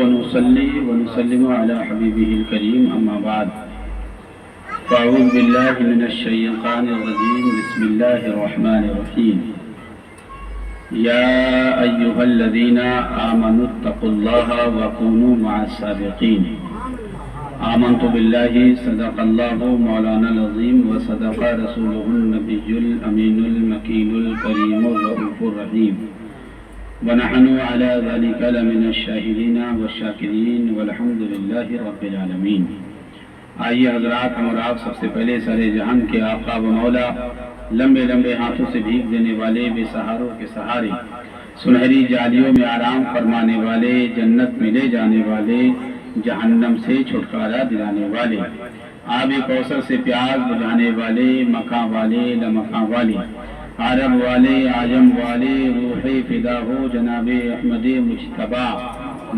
ونصلي ونسلم على حبيبه الكريم أما بعد فأعوذ بالله من الشيطان الرجيم بسم الله الرحمن الرحيم يا أيها الذين آمنوا اتقوا الله وكونوا مع السابقين آمنت بالله صدق الله مولانا العظيم وصدق رسوله النبي الأمين المكين الكريم الرؤوف الرحيم ونحن على ذلك لمن الشاهدين والشاكرين والحمد لله رب العالمين۔ آئیے حضرات، ہم اور آپ سب سے پہلے سارے جہان کے آقا و مولا، لمبے لمبے ہاتھوں سے بھیک دینے والے، بے سہاروں کے سہارے، سنہری جالیوں میں آرام فرمانے والے، جنت میں لے جانے والے، جہنم سے چھٹکارا دلانے والے، آب کوثر سے پیاس بجھانے والے، مکاں والے لمکاں والے، عرب والے عجم والے، روح فدا ہو جناب احمد مجتبی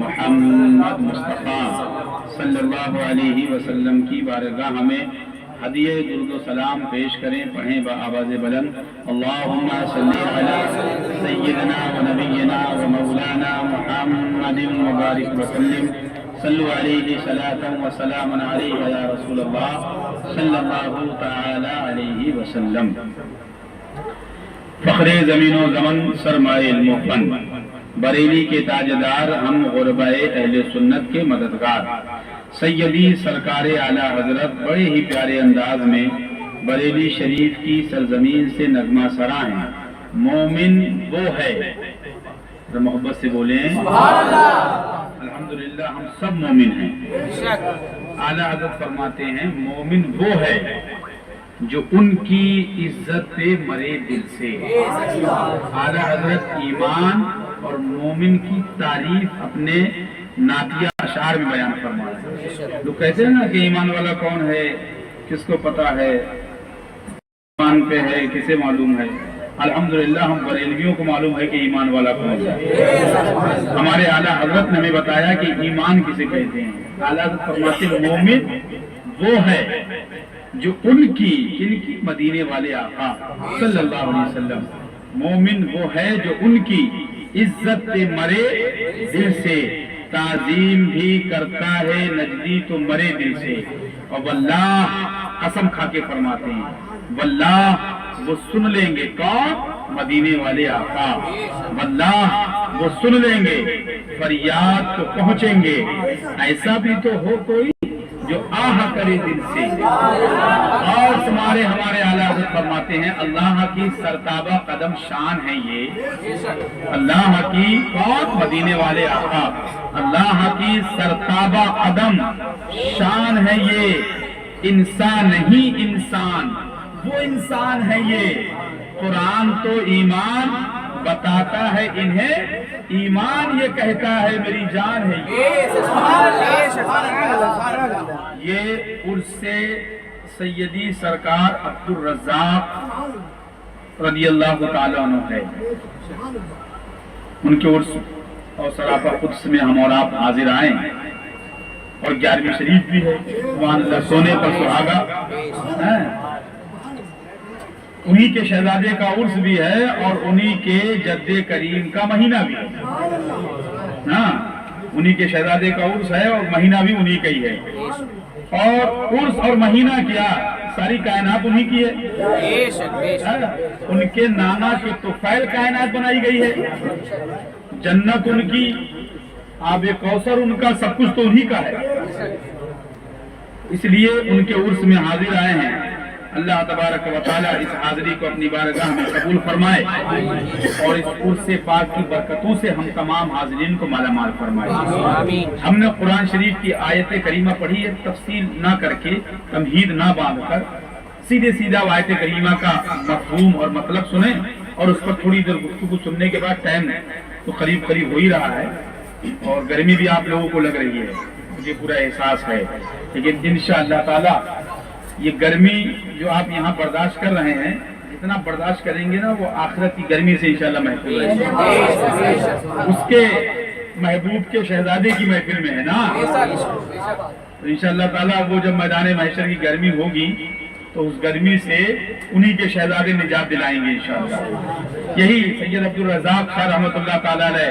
محمد مصطفیٰ صلی اللہ علیہ وسلم کی بارگاہ میں ہدیہ درود و سلام پیش کریں، پڑھیں بآواز بلند، اللہم صلی علی سیدنا و نبینا و مولانا محمد مبارک وسلم، صلو علیہ صلاۃ و سلام علیہ یا رسول اللہ صلی اللہ تعالی علیہ وسلم۔ فخر زمین و زمن، سرمائے علم و فن، بریلی کے تاجدار، ہم غربائے اہل سنت کے مددگار، سیدی سرکار اعلیٰ حضرت بڑے ہی پیارے انداز میں بریلی شریف کی سرزمین سے نغمہ سرا ہیں۔ مومن وہ ہے، محبت سے بولیں الحمدللہ، ہم سب مومن ہیں۔ اعلیٰ حضرت فرماتے ہیں مومن وہ ہے جو ان کی عزت پہ مرے دل سے۔ اعلیٰ حضرت ایمان اور مومن کی تعریف اپنے نعتیہ اشعار میں بیان فرماتے ہیں۔ لوگ کہتے ہیں نا کہ ایمان والا کون ہے، کس کو پتا ہے، ایمان پہ ہے، کسے معلوم ہے؟ الحمدللہ ہم بریلویوں کو معلوم ہے کہ ایمان والا کون ہے۔ ہمارے اعلیٰ حضرت نے ہمیں بتایا کہ ایمان کسے کہتے ہیں۔ اعلیٰ حضرت فرماتے ہیں مومن وہ ہے جو ان کی مدینے والے آقا صلی اللہ علیہ وسلم، مومن وہ ہے جو ان کی عزت پہ مرے دل سے، تعظیم بھی کرتا ہے نجدی تو مرے دل سے، اور واللہ قسم کھا کے فرماتے ہیں واللہ وہ سن لیں گے، کون؟ مدینے والے آقا، واللہ وہ سن لیں گے، فریاد تو پہنچیں گے، ایسا بھی تو ہو کوئی جو آہ کرے دل سے۔ اور ہمارے اعلیٰ حضرت فرماتے ہیں اللہ کی سرتابہ قدم شان ہے یہ، اللہ کی کون؟ مدینے والے آقا، اللہ کی سرتابہ قدم شان ہے یہ، انسان نہیں انسان، وہ انسان ہے یہ، قرآن تو ایمان بتاتا ہے انہیں، ایمان یہ کہتا ہے میری جان ہے یہ عرس سے سیدی سرکار عبدالرزاق رضی اللہ تعالیٰ عنہ ہے۔ ان کے عرس اور سراپا قدس میں ہم اور آپ حاضر آئے ہیں، اور 11ویں شریف بھی ہے، سبحان اللہ، سونے پر سہاگا، انہی کے شہزادے کا عرس بھی ہے اور انہی کے جد کریم کا مہینہ بھی ہے، انہی کے شہزادے کا عرس ہے اور مہینہ بھی انہی کا ہی ہے، اور عرس اور مہینہ کیا ساری کائنات انہی کی ہے، ان کے نامہ کے طفیل کائنات بنائی گئی ہے، جنت ان کی، آب کوثر ان کا، سب کچھ تو انہی کا ہے، اس لیے ان کے عرس میں حاضر آئے ہیں۔ اللہ تبارک و تعالیٰ اس حاضری کو اپنی بارگاہ میں قبول فرمائے اور اس عرس پاک کی برکتوں سے ہم تمام حاضرین کو مالا مال فرمائے۔ ہم نے قرآن شریف کی آیت کریمہ پڑھی ہے، تفصیل نہ کر کے، تمہید نہ باندھ کر، سیدھا آیت کریمہ کا مفہوم اور مطلب سنیں، اور اس پر تھوڑی دیر گفتگو سننے کے بعد ٹائم تو قریب ہو ہی رہا ہے، اور گرمی بھی آپ لوگوں کو لگ رہی ہے، مجھے پورا احساس ہے، لیکن انشاءاللہ تعالی یہ گرمی جو آپ یہاں برداشت کر رہے ہیں، جتنا برداشت کریں گے نا وہ آخرت کی گرمی سے انشاءاللہ محفوظ رہیں گے، اس کے محبوب کے شہزادے کی محفل میں ہے نا، انشاءاللہ تعالی وہ جب میدان محشر کی گرمی ہوگی تو اس گرمی سے انہی کے شہزادے نجات دلائیں گے انشاءاللہ۔ یہی سید عبدالرزاق شاہ رحمۃ اللہ تعالی علیہ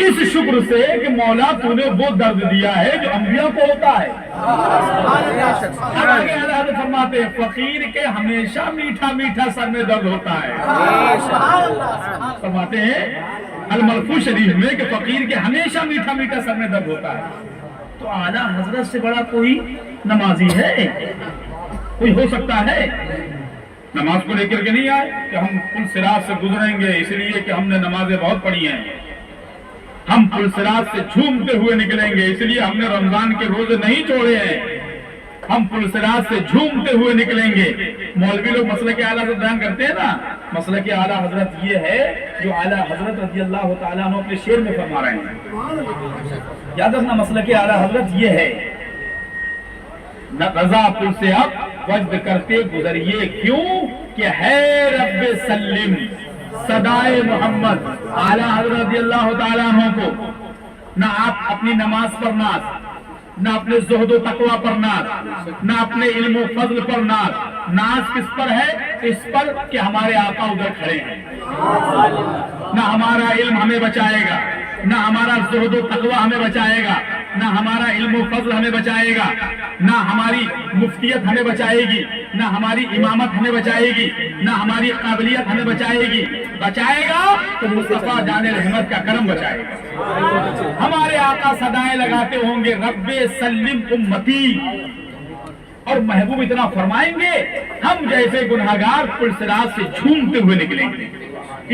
اس شکر سے کہ مولا تو نے وہ درد دیا ہے جو انبیاء کو ہوتا ہے۔ آگے حضرت فرماتے ہیں فقیر کے ہمیشہ میٹھا میٹھا سر میں درد ہوتا ہے۔ فرماتے ہیں الملفوظ شریف میں کہ فقیر کے ہمیشہ میٹھا میٹھا سر میں درد ہوتا ہے۔ تو اعلیٰ حضرت سے بڑا کوئی نمازی ہے؟ کوئی ہو سکتا ہے؟ نماز کو لے کر کے نہیں آئے کہ ہم پل صراط سے گزریں گے اس لیے کہ ہم نے نمازیں بہت پڑھی ہیں، ہم پل صراط سے جھومتے ہوئے نکلیں گے اس لیے ہم نے رمضان کے روزے نہیں چھوڑے ہیں، ہم پل صراط سے جھومتے ہوئے نکلیں گے۔ مولوی لوگ مسلک اعلیٰ حضرت بیان کرتے ہیں نا، مسلک اعلیٰ حضرت یہ ہے جو اعلیٰ حضرت رضی اللہ تعالیٰ عنہ اپنے شعر میں فرما رہے ہیں۔ یاد رکھنا مسلک اعلیٰ حضرت یہ ہے، نہ رضا پل سے اب وجد کرتے گزریے کیوں کہ ہے رب سلم صدائے محمد۔ اعلیٰ حضرت رضی اللہ تعالیٰ عنہ کو نہ آپ اپنی نماز پر ناز، نہ اپنے زہد و تقوی پر ناز، نہ اپنے علم و فضل پر ناز کس پر ہے؟ اس پر کہ ہمارے آقا ادھر کھڑے ہیں، نہ ہمارا علم ہمیں بچائے گا، نہ ہمارا زہد و تقوی ہمیں بچائے گا، نہ ہمارا علم و فضل ہمیں بچائے گا، نہ ہماری مفتیت ہمیں بچائے گی، نہ ہماری امامت ہمیں بچائے گی، نہ ہماری قابلیت ہمیں بچائے گی۔ بچائے گا تو مصطفیٰ جان رحمت کا کرم بچائے گا۔ ہمارے آقا صدائیں لگاتے ہوں گے رب سلم امتی، اور محبوب اتنا فرمائیں گے ہم جیسے گنہگار پل صراط سے جھومتے ہوئے نکلیں گے۔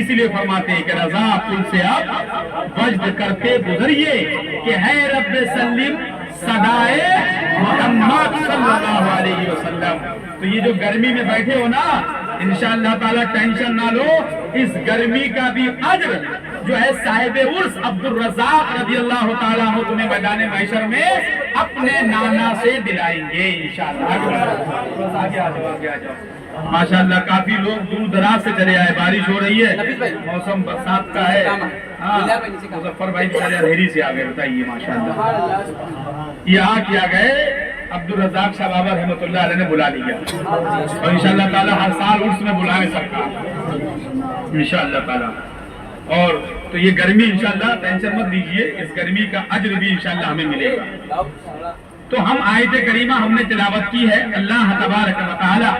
اسی لیے فرماتے ہیں کہ رضا پل سے اب وجد کرتے گزریے کہ ہے رب سلم صدائے محمد صلی اللہ علیہ وسلم۔ تو یہ جو گرمی میں بیٹھے ہو نا، انشاءاللہ تعالیٰ ٹینشن نہ لو، اس گرمی کا بھی اجر جو ہے صاحب عرس عبدالرزاق رضی اللہ تعالیٰ عنہ تمہیں میدان محشر میں اپنے نانا سے دلائیں گے انشاءاللہ۔ آگے آ جاؤ۔ ماشاءاللہ کافی لوگ دور دراز سے چلے آئے، بارش ہو رہی ہے، موسم برسات کا ہے۔ مظفر بھائی بیچارے اندھیری سے آ گئے، بتائیے ماشاءاللہ۔ یہ آ کیا گئے عبدالرزاق شاہ بابا رحمۃ اللہ علیہ نے بلا لیا، اور انشاءاللہ تعالیٰ ہر سال عرس میں بلائے سرکار انشاءاللہ تعالیٰ۔ اور تو یہ گرمی انشاءاللہ ٹینشن مت لیجئے، اس گرمی کا اجر بھی انشاءاللہ ہمیں ملے گا۔ تو ہم آیت کریمہ ہم نے تلاوت کی ہے، اللہ تبارک و تعالی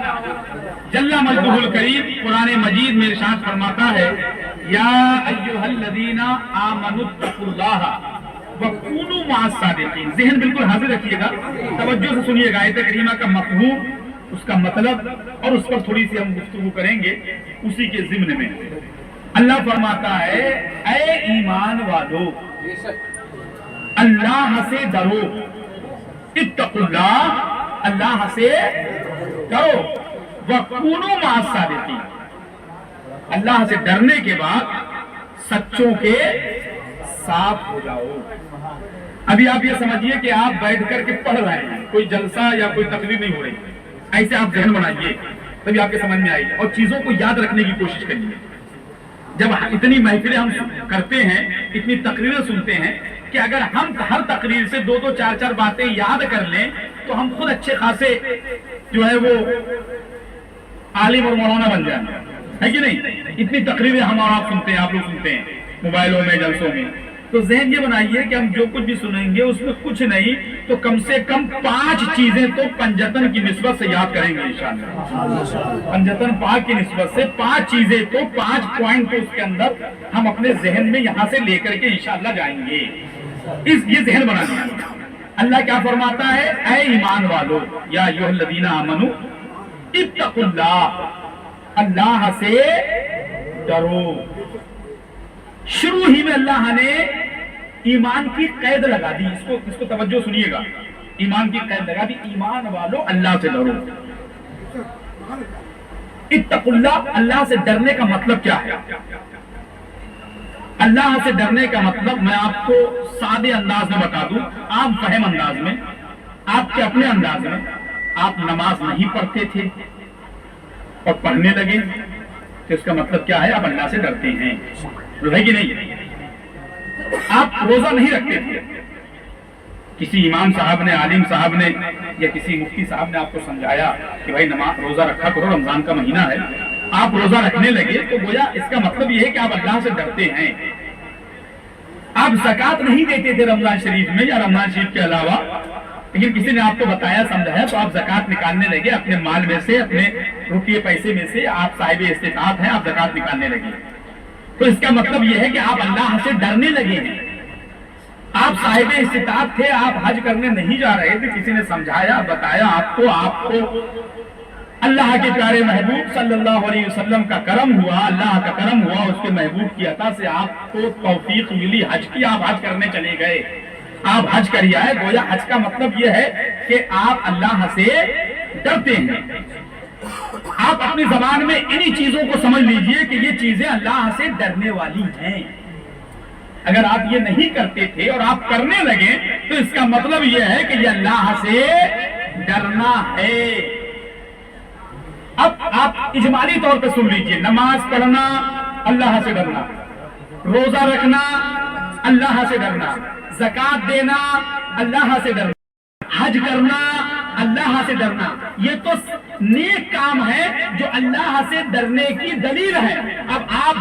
جل مجدہ الکریم قرآن مجید میں ارشاد فرماتا ہے یا ایھا الذین آمنوا اتقوا اللہ وکونوا مع الصادقین۔ ذہن بالکل حاضر رکھیے گا، توجہ سے سنیے گا، آیت کریمہ کا مفہوم، اس کا مطلب، اور اس پر تھوڑی سی ہم گفتگو کریں گے اسی کے ضمن میں۔ اللہ فرماتا ہے اے ایمان والو اللہ سے ڈرو، اتقوا اللہ اللہ سے ڈرو، وَكُونُوا مَعَ الصَّادِقِينَ اللہ سے ڈرنے کے بعد سچوں کے ساتھ ہو جاؤ۔ ابھی آپ یہ سمجھیے کہ آپ بیٹھ کر کے پڑھ رہے ہیں، کوئی جلسہ یا کوئی تقریر نہیں ہو رہی، ایسے آپ ذہن بنائیے تبھی آپ کے سمجھ میں آئے گی، اور چیزوں کو یاد رکھنے کی کوشش کریے۔ جب اتنی محفلیں ہم کرتے ہیں، اتنی تقریریں سنتے ہیں کہ اگر ہم ہر تقریر سے دو چار باتیں یاد کر لیں تو ہم خود اچھے خاصے جو ہے وہ عالم اور مولانا بن جائیں، ہے کہ نہیں؟ اتنی تقریریں ہم اور آپ سنتے ہیں، آپ لوگ سنتے ہیں موبائلوں میں، جلسوں میں۔ تو ذہن یہ بنائیے کہ ہم جو کچھ بھی سنیں گے اس میں کچھ نہیں تو کم سے کم 5 چیزیں تو پنجتن کی نسبت سے یاد کریں گے انشاءاللہ۔ پنجتن پاک کی نسبت سے 5 چیزیں تو 5 پوائنٹ تو اس کے اندر ہم اپنے ذہن میں یہاں سے لے کر کے انشاءاللہ جائیں گے۔ یہ ذہن بنا دیا۔ اللہ کیا فرماتا ہے اے ایمان والو یا ایھا الذین آمنوا اتقوا اللہ اللہ سے ڈرو۔ شروع ہی میں اللہ نے ایمان کی قید لگا دی، اس کو توجہ سنیے گا، ایمان کی قید لگا دی، ایمان والو اللہ سے ڈرو۔ اتقوا اللہ اللہ سے ڈرنے کا مطلب کیا ہے؟ اللہ سے ڈرنے کا مطلب میں آپ کو سادے انداز میں بتا دوں، عام فہم انداز میں، آپ کے اپنے انداز میں۔ آپ نماز نہیں پڑھتے تھے اور پڑھنے لگے تو اس کا مطلب کیا ہے؟ آپ اللہ سے ڈرتے ہیں، ہے کہ نہیں؟ آپ روزہ نہیں رکھتے تھے، کسی امام صاحب نے، عالم صاحب نے یا کسی مفتی صاحب نے آپ کو سمجھایا کہ بھائی نماز روزہ رکھا کرو، رمضان کا مہینہ ہے، آپ روزہ رکھنے لگے تو گویا اس کا مطلب یہ ہے کہ آپ اللہ سے ڈرتے ہیں۔ آپ زکات نہیں دیتے تھے رمضان شریف میں یا رمضان شریف کے علاوہ، لیکن کسی نے آپ کو بتایا سمجھایا تو آپ زکات نکالنے لگے اپنے مال میں سے، اپنے روپیے پیسے میں سے، آپ صاحب استطاعت ہیں، آپ زکات نکالنے لگے، تو اس کا مطلب یہ ہے کہ آپ اللہ سے ڈرنے لگے ہیں۔ آپ صاحب استطاعت تھے، آپ حج کرنے نہیں جا رہے تھے، کسی نے سمجھایا بتایا آپ کو اللہ کے پیارے محبوب صلی اللہ علیہ وسلم کا کرم ہوا، اللہ کا کرم ہوا، اس کے محبوب کی عطا سے آپ کو توفیق ملی حج کی، آپ حج کرنے چلے گئے، آپ حج کر آئے۔ گویا حج کا مطلب یہ ہے کہ آپ اللہ سے ڈرتے ہیں۔ آپ اپنی زبان میں انہی چیزوں کو سمجھ لیجئے کہ یہ چیزیں اللہ سے ڈرنے والی ہیں۔ اگر آپ یہ نہیں کرتے تھے اور آپ کرنے لگے تو اس کا مطلب یہ ہے کہ یہ اللہ سے ڈرنا ہے۔ اب آپ اجمالی طور پہ سن لیجئے، نماز پڑھنا اللہ سے ڈرنا، روزہ رکھنا اللہ سے ڈرنا، زکات دینا اللہ سے ڈرنا، حج کرنا اللہ سے ڈرنا، یہ تو نیک کام ہے جو اللہ سے ڈرنے کی دلیل ہے۔ اب آپ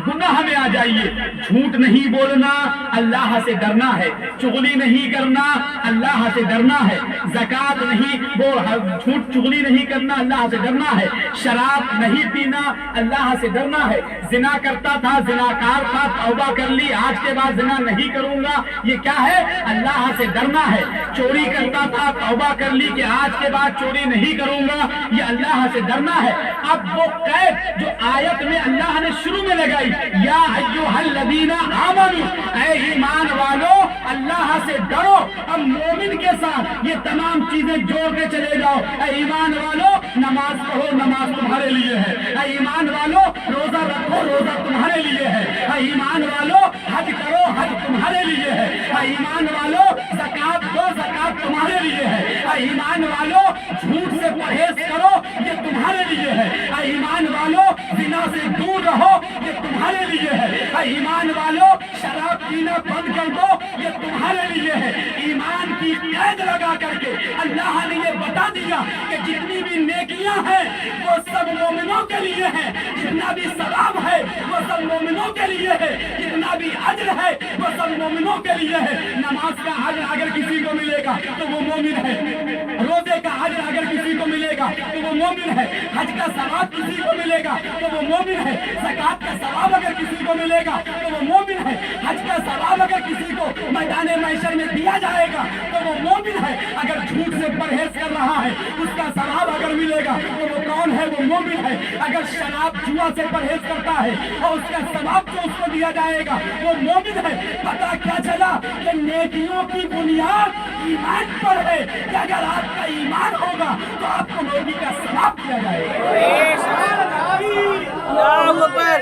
گناہ میں آ جائیے، جھوٹ نہیں بولنا اللہ سے ڈرنا ہے، چغلی نہیں کرنا اللہ سے ڈرنا ہے، زکات نہیں جھوٹ چغلی نہیں کرنا اللہ سے ڈرنا ہے، شراب نہیں پینا اللہ سے ڈرنا ہے، زنا کرتا تھا زناکار تھا توبہ کر لی آج کے بعد زنا نہیں کروں گا، یہ کیا ہے؟ اللہ سے ڈرنا ہے، چوری کرتا تھا توبہ کر لی کہ آج کے بعد چوری نہیں کروں گا، یہ اللہ سے ڈرنا ہے۔ اب وہ قید جو آیت میں اللہ نے شروع میں لگائی، یا ایھا الذین آمنوا، اے ایمان والو اللہ سے ڈرو، اب مومن کے ساتھ یہ تمام چیزیں جوڑ کے چلے جاؤ۔ اے ایمان والو نماز پڑھو، نماز تمہارے لیے ہے۔ اے ایمان والو روزہ رکھو، روزہ تمہارے لیے ہے۔ اے ایمان والو حج کرو، حج تمہارے لیے ہے۔ اے ایمان والو زکات دو، زکات تمہارے لیے ہے۔ اے ایمان والو جھوٹ سے پرہیز کرو، یہ تمہارے لیے ہے۔ اے ایمان والو زنا سے دور رہو، یہ تمہارے لیے ہے۔ اے ایمان والو شراب پینا بند کر دو، یہ تمہارے لیے ہے۔ ایمان کی قید لگا کر کے اللہ نے یہ بتا دیا کہ جتنی بھی نیکیاں ہیں وہ سب مومنوں کے لیے ہیں، جتنا بھی ثواب ہے وہ سب مومنوں کے لیے ہے، جتنا بھی اجر ہے وہ سب مومنوں کے لیے ہے۔ نماز کا اجر اگر کسی کو ملے گا تو وہ مومن ہے، روزے کا اجر اگر کسی کو ملے گا تو وہ مومن ہے، حج کا ثواب کسی کو ملے گا تو وہ مومن ہے، زکات کا ثواب اگر کسی کو ملے گا تو وہ مومن ہے، حج کا ثواب اگر کسی کو میدان محشر میں دیا جائے گا تو وہ مومن ہے۔ اگر جھوٹ سے پرہیز کر رہا ہے اس کا ثواب اگر ملے گا تو وہ کون ہے؟ وہ مومن ہے۔ اگر شراب جوا سے پرہیز کرتا ہے اور اس کا ثواب جو اس کو دیا جائے گا وہ مومن ہے۔ پتہ کیا چلا کہ نیکیوں کی بنیاد ایمان پر ہے کہ اگر آپ کا ایمان ہوگا تو آپ کو نیکی کا ثواب دیا جائے گا۔ اللہ اکبر،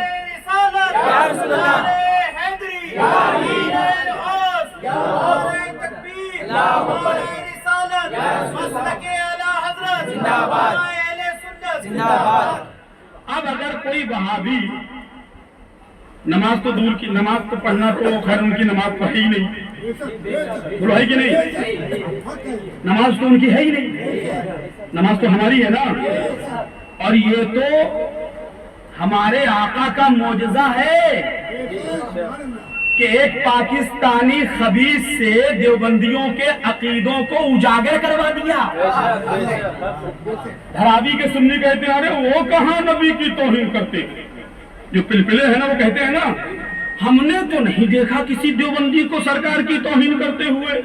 یا رسول اللہ، اب اگر کوئی وہابی نماز تو دور کی، نماز تو پڑھنا تو خیر ان کی نماز پڑھی ہی نہیں، بولو ہے کہ نہیں؟ نماز تو ان کی ہے ہی نہیں، نماز تو ہماری ہے نا۔ اور یہ تو ہمارے آقا کا معجزہ ہے کہ ایک پاکستانی خبیث سے دیوبندیوں کے عقیدوں کو اجاگر کروا دیا۔ دھرابی کے سنی کہتے ہیں ارے وہ کہاں نبی کی توہین کرتے، جو پلپلے ہیں نا وہ کہتے ہیں نا ہم نے تو نہیں دیکھا کسی دیوبندی کو سرکار کی توہین کرتے ہوئے۔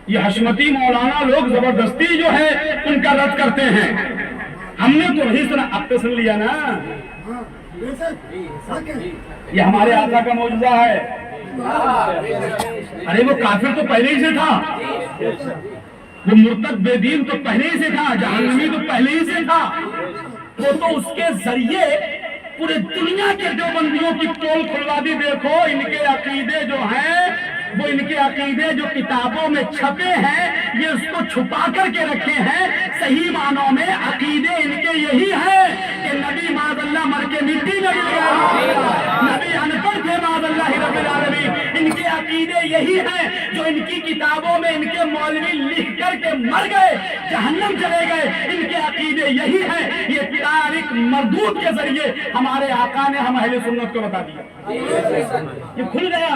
یہ حشمتی مولانا لوگ زبردستی جو ہے ان کا رد کرتے ہیں، ہم نے تو نہیں سنا۔ اب تو سن لیا نا، یہ ہمارے آقا کا معجزہ ہے۔ ارے وہ کافر تو پہلے ہی سے تھا، وہ مرتد بے دین تو پہلے ہی سے تھا، جہنمی تو پہلے ہی سے تھا، وہ تو اس کے ذریعے پورے دنیا کے دیوبندیوں کی پول کھلوا دی۔ دیکھو ان کے عقیدے جو ہیں وہ ان کے عقیدے جو کتابوں میں چھپے ہیں یہ اس کو چھپا کر کے رکھے ہیں۔ صحیح معنوں میں عقیدے ان کے یہی ہیں کہ نبی معاذ اللہ مر کے مٹی میں مل گئے، نبی ان پڑھ تھے معاذ اللہ رب العالمین۔ ان کے عقیدے یہی ہیں جو ان کی کتابوں میں ان کے مولوی لکھ کر کے مر گئے، جہنم چلے گئے۔ ان کے عقیدے یہی ہیں، یہ طارق مردود کے ذریعے ہمارے آقا نے ہم اہل سنت کو بتا دیا، یہ کھل گیا۔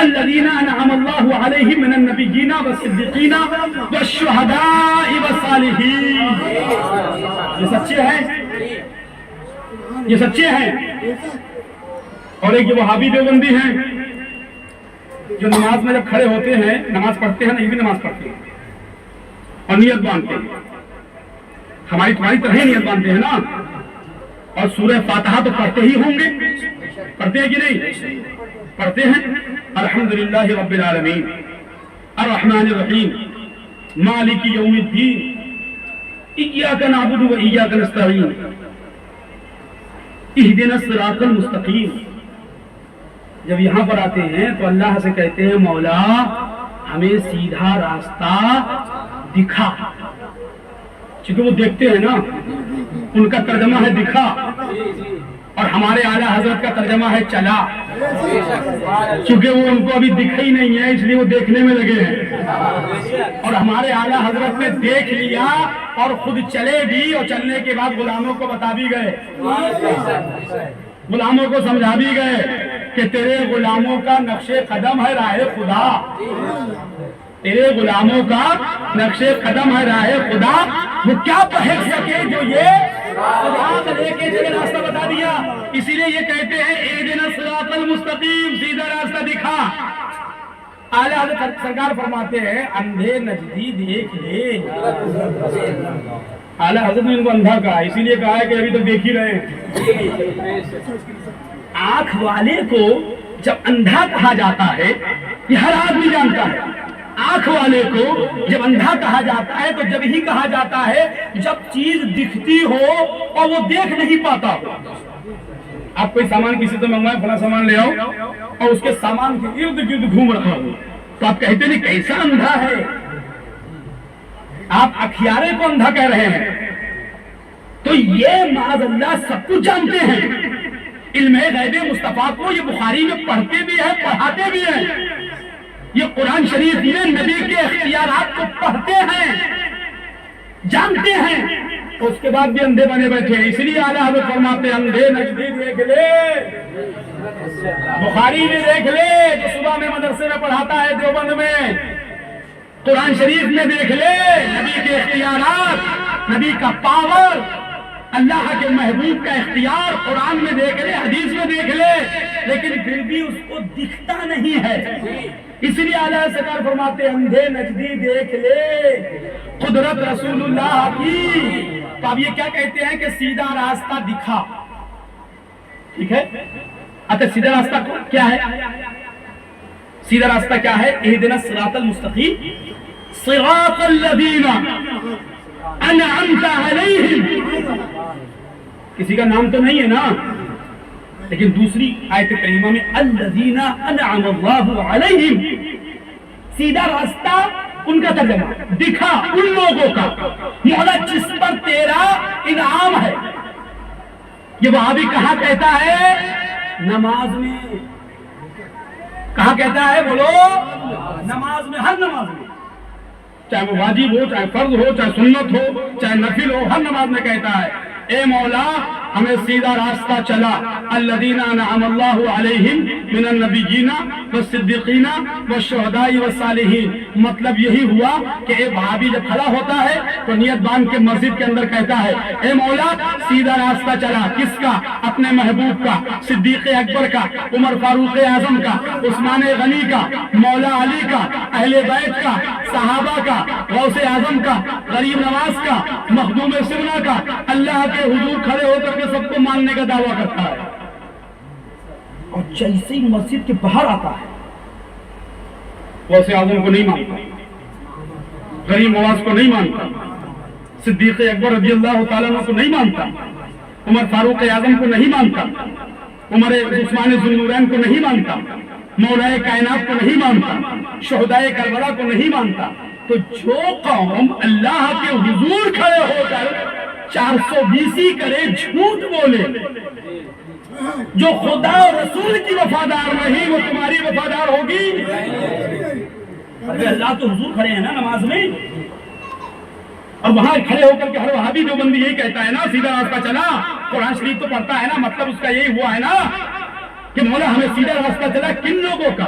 الذین انعم اللہ علیہم من النبیین والصدیقین والشہداء والصالحین. یہ سچے ہیں، یہ سچے ہیں. اور ایک یہ وہابی دیوبندی ہیں جو نماز میں جب کھڑے ہوتے ہیں، نماز پڑھتے ہیں نا، یہ بھی نماز پڑھتے ہیں اور نیت باندھتے ہیں. ہماری تمہاری طرح نیت باندھتے ہیں نا. اور سورہ فاتحہ تو پڑھتے ہی ہوں گے، پڑھتے ہیں کہ نہیں؟ پڑھتے ہیں. الحمدللہ رب العالمین الرحمن الرحیم مالک یوم الدین ایاک نعبد و ایاک نستعین اہدنا الصراط المستقیم. جب یہاں پر آتے ہیں تو اللہ سے کہتے ہیں مولا ہمیں سیدھا راستہ دکھا. چونکہ وہ دیکھتے ہیں نا، ان کا ترجمہ ہے دکھا، اور ہمارے اعلیٰ حضرت کا ترجمہ ہے چلا. چونکہ وہ ان کو ابھی دکھا ہی نہیں ہے، اس لیے وہ دیکھنے میں لگے ہیں. اور ہمارے اعلیٰ حضرت نے دیکھ لیا اور خود چلے بھی، اور چلنے کے بعد غلاموں کو بتا بھی گئے، غلاموں کو سمجھا بھی گئے کہ تیرے غلاموں کا نقش قدم ہے راہ خدا، تیرے غلاموں کا نقش قدم ہے راہ خدا. وہ کیا پہنچ سکے جو یہ خدا لے کے جگہ راستہ بتا دیا. اسی لیے یہ کہتے ہیں اہدنا الصراط المستقیم، سیدھا راستہ دکھا. اعلیٰ حضرت سرکار فرماتے ہیں اندھے نجدی دیکھ لے. اعلیٰ حضرت نے ان کو اندھا کہا، اسی لیے کہا ہے کہ ابھی تو دیکھ ہی رہے ہیں. آنکھ والے کو جب اندھا کہا جاتا ہے، یہ ہر آدمی جانتا ہے. آنکھ والے کو جب اندھا کہا جاتا ہے تو جب ہی کہا جاتا ہے جب چیز دکھتی ہو اور وہ دیکھ نہیں پاتا ہو. آپ کوئی سامان کسی سے منگوائے، بڑا سامان لے آؤ، اور اس کے سامان کے ارد گرد گھوم رہا ہو، تو آپ کہتے نہیں کیسا اندھا ہے. آپ اکھیارے کو اندھا کہہ رہے ہیں. تو یہ معاذ اللہ سب کچھ جانتے ہیں. علم غیب مصطفیٰ کو یہ بخاری میں پڑھتے بھی ہیں، پڑھاتے بھی ہیں. یہ قرآن شریف میں نبی کے اختیارات کو پڑھتے ہیں، جانتے ہیں، اس کے بعد بھی اندھے بنے بیٹھے ہیں. اس لیے اعلیٰ حضرت فرماتے ہیں اندھے نجدی دیکھ لے. بخاری میں دیکھ لے جو صبح میں مدرسے میں پڑھاتا ہے دیوبند میں. قرآن شریف میں دیکھ لے نبی کے اختیارات، نبی کا پاور، اللہ کے محبوب کا اختیار. قرآن میں دیکھ لے، حدیث میں دیکھ لے، لیکن پھر بھی اس کو دکھتا نہیں ہے. اس لیے اعلیٰ سرکار فرماتے ہیں اندھے نجدی دیکھ لے قدرت رسول اللہ کی. تو اب یہ کیا کہتے ہیں کہ سیدھا راستہ دکھا. ٹھیک ہے، اچھا سیدھا راستہ کیا ہے؟ سیدھا راستہ کیا ہے؟ اہدنا الصراط المستقیم صراط الذین انعمت علیہم. کسی کا نام تو نہیں ہے نا، لیکن دوسری آیت کریمہ میں الذین انعم اللہ علیہم. سیدھا راستہ ان کا ترجمہ دکھا ان لوگوں کا مولا جس پر تیرا انعام ہے. یہ وہاں بھی کہاں کہتا ہے؟ نماز میں. کہاں کہتا ہے؟ بولو. نماز میں، ہر نماز میں، چاہے وہ واجب ہو، چاہے فرض ہو، چاہے سنت ہو، چاہے نفل ہو، ہر نماز میں کہتا ہے اے مولا ہمیں سیدھا راستہ چلا. الذین انعم اللہ علیہم من النبیین والصدیقین والشہداء والصالحین. مطلب یہی ہوا کہ ایک بھابی جب کھڑا ہوتا ہے تو نیت باندھ کے مسجد کے اندر کہتا ہے اے مولا سیدھا راستہ چلا. کس کا؟ اپنے محبوب کا، صدیق اکبر کا، عمر فاروق اعظم کا، عثمان غنی کا، مولا علی کا، اہل بیت کا، صحابہ کا، غوث اعظم کا، غریب نواز کا، مخدوم سمنا کا. اللہ کے حضور کھڑے ہو کر کے سب کو ماننے کا دعویٰ کرتا ہے. اور جیسے ہی مسجد کے باہر آتا ہے غوث اعظم کو نہیں مانتا، غریب نواز کو نہیں مانتا، صدیق اکبر رضی اللہ تعالیٰ عنہ کو نہیں مانتا، عمر فاروق اعظم کو نہیں مانتا، عثمان ذو النورین کو نہیں مانتا، مولا کائنات کو نہیں مانتا، شہداء کربلا کو نہیں مانتا. تو جو قوم اللہ کے حضور کھڑے ہو کر 420 کرے، جھوٹ بولے، جو خدا اور رسول کی وفادار نہیں، وہ تمہاری وفادار ہوگی؟ اللہ تو حضور کھڑے ہیں نا نماز میں، اور وہاں کھڑے ہو کر کے ہر وہابی دیوبندی یہی کہتا ہے نا سیدھا راستہ چلا. قرآن شریف تو پڑھتا ہے نا، مطلب اس کا یہی ہوا ہے نا کہ مولا ہمیں سیدھا راستہ چلا کن لوگوں کا؟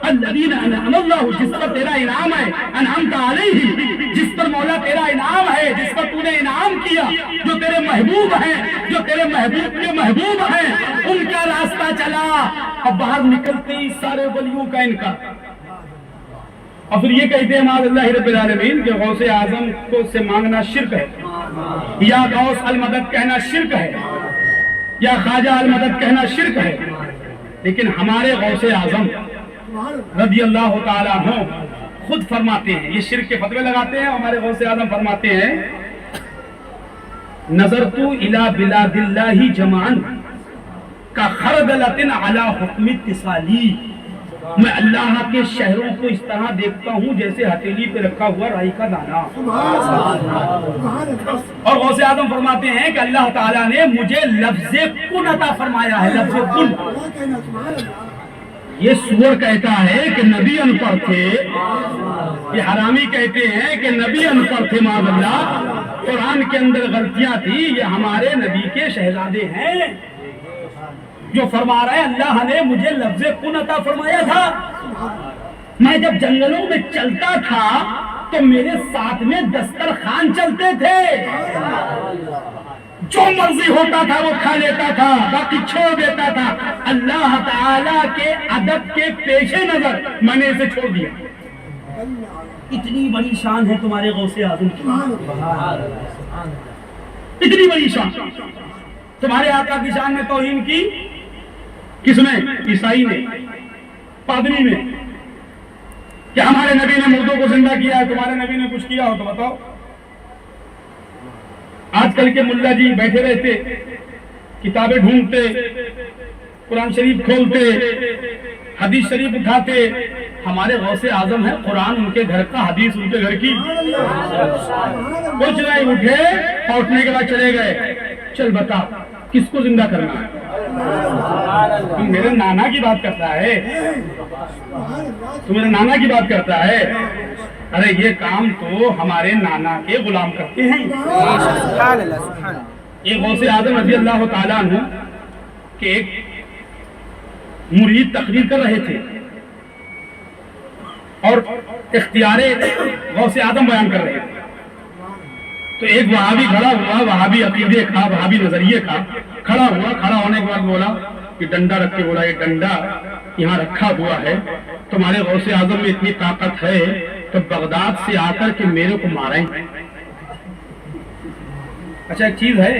الذین انعم اللہ، جس پر تیرا انعام ہے، انعمت علیہم، جس پر مولا تیرا انعام ہے، جس پر تو نے انعام کیا، جو تیرے محبوب ہیں، جو تیرے محبوب کے محبوب ہیں، ان کا راستہ چلا۔ اب باہر نکلتے ہی سارے ولیوں کا انکار، اور پھر یہ کہتے ہیں معاذ اللہ رب العالمین کہ غوث اعظم کو سے مانگنا شرک ہے، یا غوث المدد کہنا شرک ہے، یا خواجہ المدد کہنا شرک ہے۔ لیکن ہمارے غوث اعظم رضی اللہ تعالیٰ عنہ خود فرماتے ہیں، یہ شرک کے فتوے لگاتے ہیں، ہمارے غوث اعظم فرماتے ہیں نظرت الی بلاد اللہ جمعا کخردلۃ علی حکم اتصالی، میں اللہ کے شہروں کو اس طرح دیکھتا ہوں جیسے ہتھیلی پہ رکھا ہوا رائی کا دانہ۔ اور غوث اعظم فرماتے ہیں کہ اللہ تعالیٰ نے مجھے لفظ کن عطا فرمایا ہے، لفظ کن۔ یہ سور کہتا ہے کہ نبی ان پڑھ تھے، یہ حرامی کہتے ہیں کہ نبی ان پڑھ تھے، معاذ اللہ، قرآن کے اندر غلطیاں تھی، یہ ہمارے نبی کے شہزادے ہیں جو فرما رہے ہیں اللہ نے مجھے لفظ کن عطا فرمایا تھا۔ میں جب جنگلوں میں چلتا تھا تو میرے ساتھ میں دسترخوان چلتے تھے، جو مرضی ہوتا تھا وہ کھا لیتا تھا، باقی چھوڑ دیتا تھا۔ اللہ تعالیٰ کے ادب کے پیش نظر میں نے اسے چھوڑ دیا۔ اتنی بڑی شان ہے تمہارے غوث اعظم کی، اتنی بڑی شان۔ تمہارے آقا کی شان میں توہین کی کس نے؟ عیسائی نے، پادری نے، کہ ہمارے نبی نے مردوں کو زندہ کیا ہے، تمہارے نبی نے کچھ کیا ہو تو بتاؤ۔ آج کل کے ملا جی بیٹھے رہتے، کتابیں ڈھونڈتے، قرآن شریف کھولتے، حدیث شریف اٹھاتے۔ ہمارے غوث اعظم ہے، قرآن ان کے گھر کا، حدیث ان کے گھر کی، کچھ نہیں، اٹھے پہنچنے کے بعد چلے گئے۔ چل بتا کس کو زندہ کرنا ہے؟ تو میرے نانا کی بات کرتا ہے، تو میرے نانا کی بات کرتا ہے۔ ارے یہ کام تو ہمارے نانا کے غلام کرتے ہیں۔ یہ غوث اعظم رضی اللہ تعالیٰ عنہ کہ ایک مرید تقریر کر رہے تھے اور اختیار غوث اعظم بیان کر رہے تھے، تو ایک وہابی کھڑا ہوا، وہابی عقیدے کا، وہابی نظریے کا، کھڑا ہوا، کھڑا ہونے کے بعد بولا کہ ڈنڈا رکھ کے بولا، یہ ڈنڈا یہاں رکھا ہوا ہے، تمہارے غوث اعظم میں اتنی طاقت ہے تو بغداد سے آ کر کے میرے کو ماریں۔ اچھا ایک چیز ہے،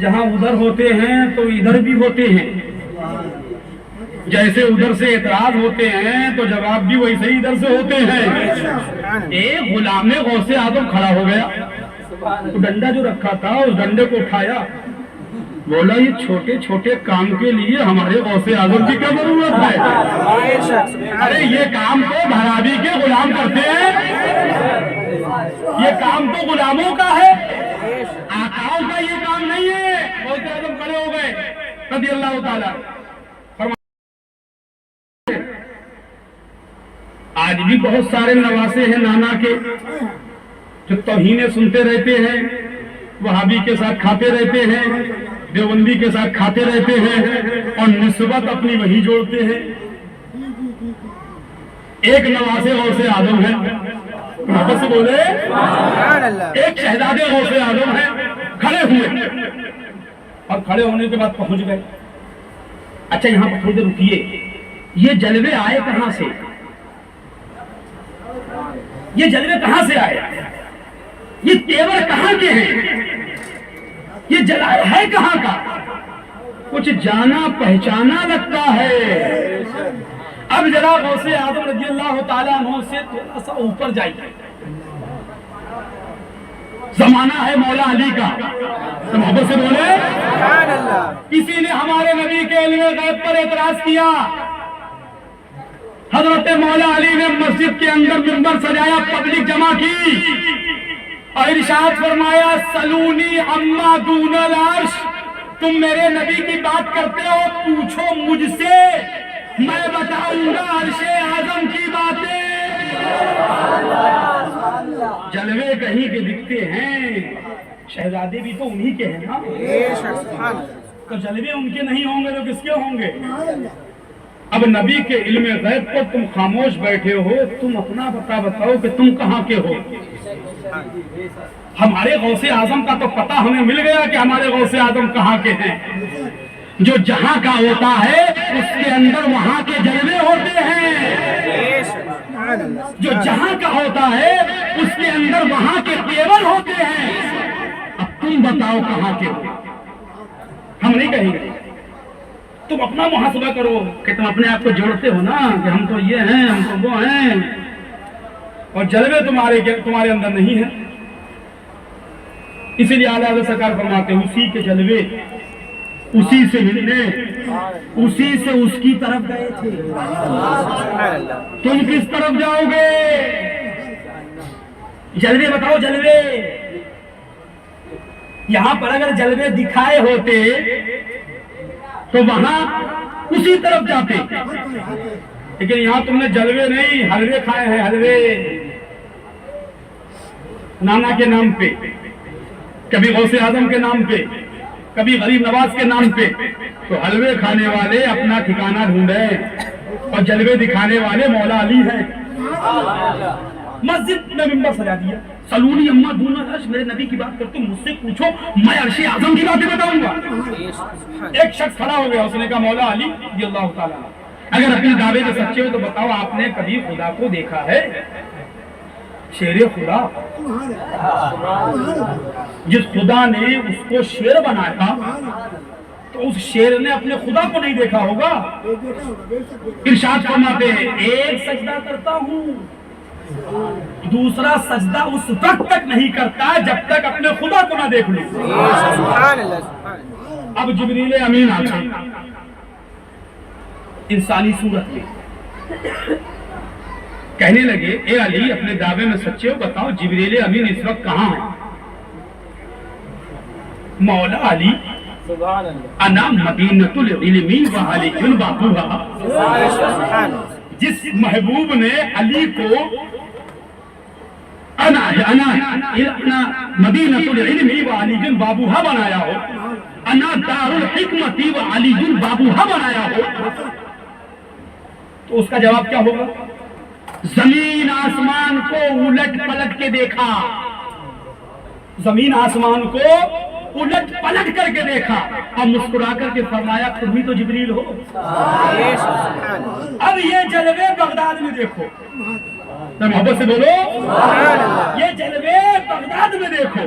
جہاں ادھر ہوتے ہیں تو ادھر بھی ہوتے ہیں، جیسے ادھر سے اعتراض ہوتے ہیں تو جواب بھی ویسے ہی ادھر سے ہوتے ہیں۔ ایک غلام غوث اعظم کھڑا ہو گیا، تو ڈنڈا جو رکھا تھا اس ڈنڈے کو اٹھایا، بولا یہ چھوٹے چھوٹے کام کے لیے ہمارے غوث اعظم کی کیا ضرورت ہے؟ ارے یہ کام تو دھرابی کے غلام کرتے ہیں، یہ کام تو غلاموں کا ہے، آقاؤں کا یہ کام نہیں ہے۔ غوث اعظم کھڑے ہو گئے رضی اللہ تعالیٰ۔ آج بھی بہت سارے نواسے ہیں نانا کے جو توہینیں سنتے رہتے ہیں، وہابی کے ساتھ کھاتے رہتے ہیں، دیوبندی کے ساتھ کھاتے رہتے ہیں اور نسبت اپنی وہی جوڑتے ہیں۔ ایک نواسے غوث اعظم ہے، محبت سے بولے، ایک شہزادے غوث اعظم ہے، کھڑے ہوئے اور کھڑے ہونے کے بعد پہنچ گئے۔ اچھا یہاں پر تھوڑی دیر رکیے، یہ جلوے آئے کہاں سے؟ یہ جلوے کہاں سے آئے؟ یہ تیور کہاں کے ہیں؟ یہ جلال ہے کہاں کا؟ کچھ جانا پہچانا لگتا ہے۔ اب ذرا غوث اعظم رضی اللہ تعالیٰ عنہ سے تھوڑا سا اوپر جائیے، زمانہ ہے مولا علی کا، محبت سے بولے۔ کسی نے ہمارے نبی کے علم غیب پر اعتراض کیا، حضرت مولا علی نے مسجد کے اندر منبر سجایا، پبلک جمع کی اور ارشاد فرمایا سلونی اما دون العرش، تم میرے نبی کی بات کرتے ہو، پوچھو مجھ سے، میں بتاؤں گا عرش اعظم کی باتیں۔ جلوے کہیں کے دکھتے ہیں، شہزادے بھی تو انہی کے ہیں نا، تو جلوے ان کے نہیں ہوں گے تو کس کے ہوں گے؟ اب نبی کے علم غیب کو تم خاموش بیٹھے ہو، تم اپنا بتاؤ کہ تم کہاں کے ہو؟ ہمارے غوث اعظم کا تو پتہ ہمیں مل گیا کہ ہمارے غوث اعظم کہاں کے ہیں۔ جو جہاں کا ہوتا ہے اس کے اندر وہاں کے جلوے ہوتے ہیں، جو جہاں کا ہوتا ہے اس کے اندر وہاں کے تیور ہوتے ہیں۔ اب تم بتاؤ کہاں کے ہو؟ ہم نہیں کہیں گے، تم اپنا محاسبہ کرو کہ تم اپنے آپ کو جوڑتے ہو نا کہ ہم تو یہ ہیں، ہم تو وہ ہیں، اور جلوے تمہارے اندر نہیں ہیں۔ اسی لیے اعلیٰ حضرت سرکار فرماتے ہیں اسی کے جلوے اسی سے ملنے، اسی سے اس کی طرف گئے تھے، تم کس طرف جاؤ گے؟ جلوے بتاؤ، جلوے۔ یہاں پر اگر جلوے دکھائے ہوتے تو وہاں اسی طرف جاتے، لیکن یہاں تم نے جلوے نہیں، حلوے کھائے ہیں، حلوے نانا کے نام پہ، کبھی غوث اعظم کے نام پہ، کبھی غریب نواز کے نام پہ۔ تو حلوے کھانے والے اپنا ٹھکانہ ڈھونڈے اور جلوے دکھانے والے مولا علی ہیں۔ مسجد میں ممبر سجا دیا، سلونی اما دون عرش، میرے نبی کی بات کرتے مجھ سے پوچھو، میں عرش اعظم کی باتیں بتاؤں گا۔ ایک شخص کھڑا ہو گیا، اس نے کہا مولا علی رضی اللہ تعالیٰ اگر اپنے دعوے میں سچے ہو تو بتاؤ آپ نے کبھی خدا کو دیکھا ہے؟ شیر خدا، جس خدا نے اس کو شیر بنایا تو اس شیر نے اپنے خدا کو نہیں دیکھا ہوگا۔ ارشاد فرماتے ہیں ایک سجدہ کرتا ہوں، دوسرا سجدہ اس وقت تک نہیں کرتا جب تک اپنے خدا کو نہ دیکھ لوں۔ اب جبریل امین آتے انسانی صورت میں کہنے لگے اے علی اپنے دعوے میں سچے ہو، بتاؤ جبریل امین اس وقت کہاں ہے؟ مولا علی انا مدینۃ العلم وعلی بابوہا، جس محبوب نے علی کو انا مدینۃ العلم وعلی بابوہا بنایا ہو، انا دار الحکمت وعلی بابوہا بنایا ہو، تو اس کا جواب کیا ہوگا؟ زمین آسمان کو الٹ پلٹ کے دیکھا، زمین آسمان کو الٹ پلٹ کر کے دیکھا اور مسکرا کر کے فرمایا تم ہی تو جبریل ہو۔ اب یہ جلوے بغداد میں دیکھو، محبت سے بولو، یہ جلوے بغداد میں دیکھو۔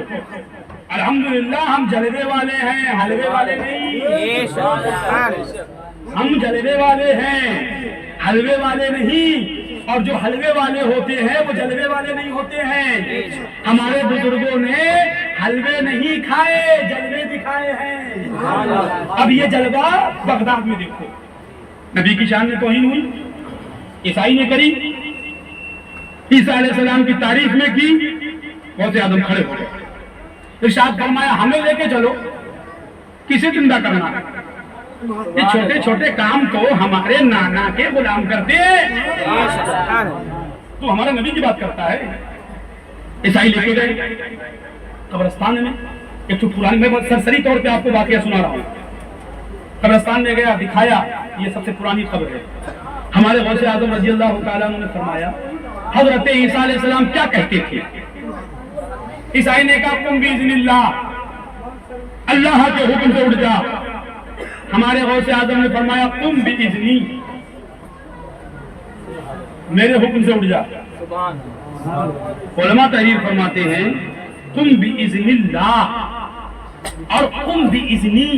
الحمدللہ ہم جلوے والے ہیں، حلوے والے نہیں، ہم جلوے والے ہیں، حلوے والے نہیں۔ اور جو حلوے والے ہوتے ہیں وہ جلوے والے نہیں ہوتے ہیں۔ ہمارے بزرگوں نے حلوے نہیں کھائے، جلوے دکھائے ہیں۔ اب یہ جلوہ بغداد میں دیکھو، نبی کی شان میں توہین ہوئی، عیسائی نے کری، عیسیٰ علیہ السلام کی تعریف میں کی، غوث اعظم کھڑے ہو گئے، ارشاد فرمایا ہمیں لے کے چلو، کسے زندہ کرنا؟ یہ چھوٹے چھوٹے کام تو ہمارے نانا کے غلام کرتے ہیں، تو ہمارے نبی کی بات کرتا ہے۔ عیسائی لے کے گئے قبرستان میں، ایک تو پرانی، میں بہت سرسری طور پہ آپ کو واقعہ سنا رہا ہوں۔ قبرستان میں گیا، دکھایا یہ سب سے پرانی قبر ہے۔ ہمارے غوث اعظم رضی اللہ تعالیٰ عنہ نے فرمایا حضرت عیسیٰ علیہ السلام کیا کہتے تھے؟ عیسائی نے کہا قم باذن اللہ، اللہ کے حکم سے اٹھ جا۔ ہمارے غوث اعظم نے فرمایا قم باذنی، میرے حکم سے اٹھ جا۔ علماء تحریر فرماتے ہیں قم باذن اللہ اور قم باذنی،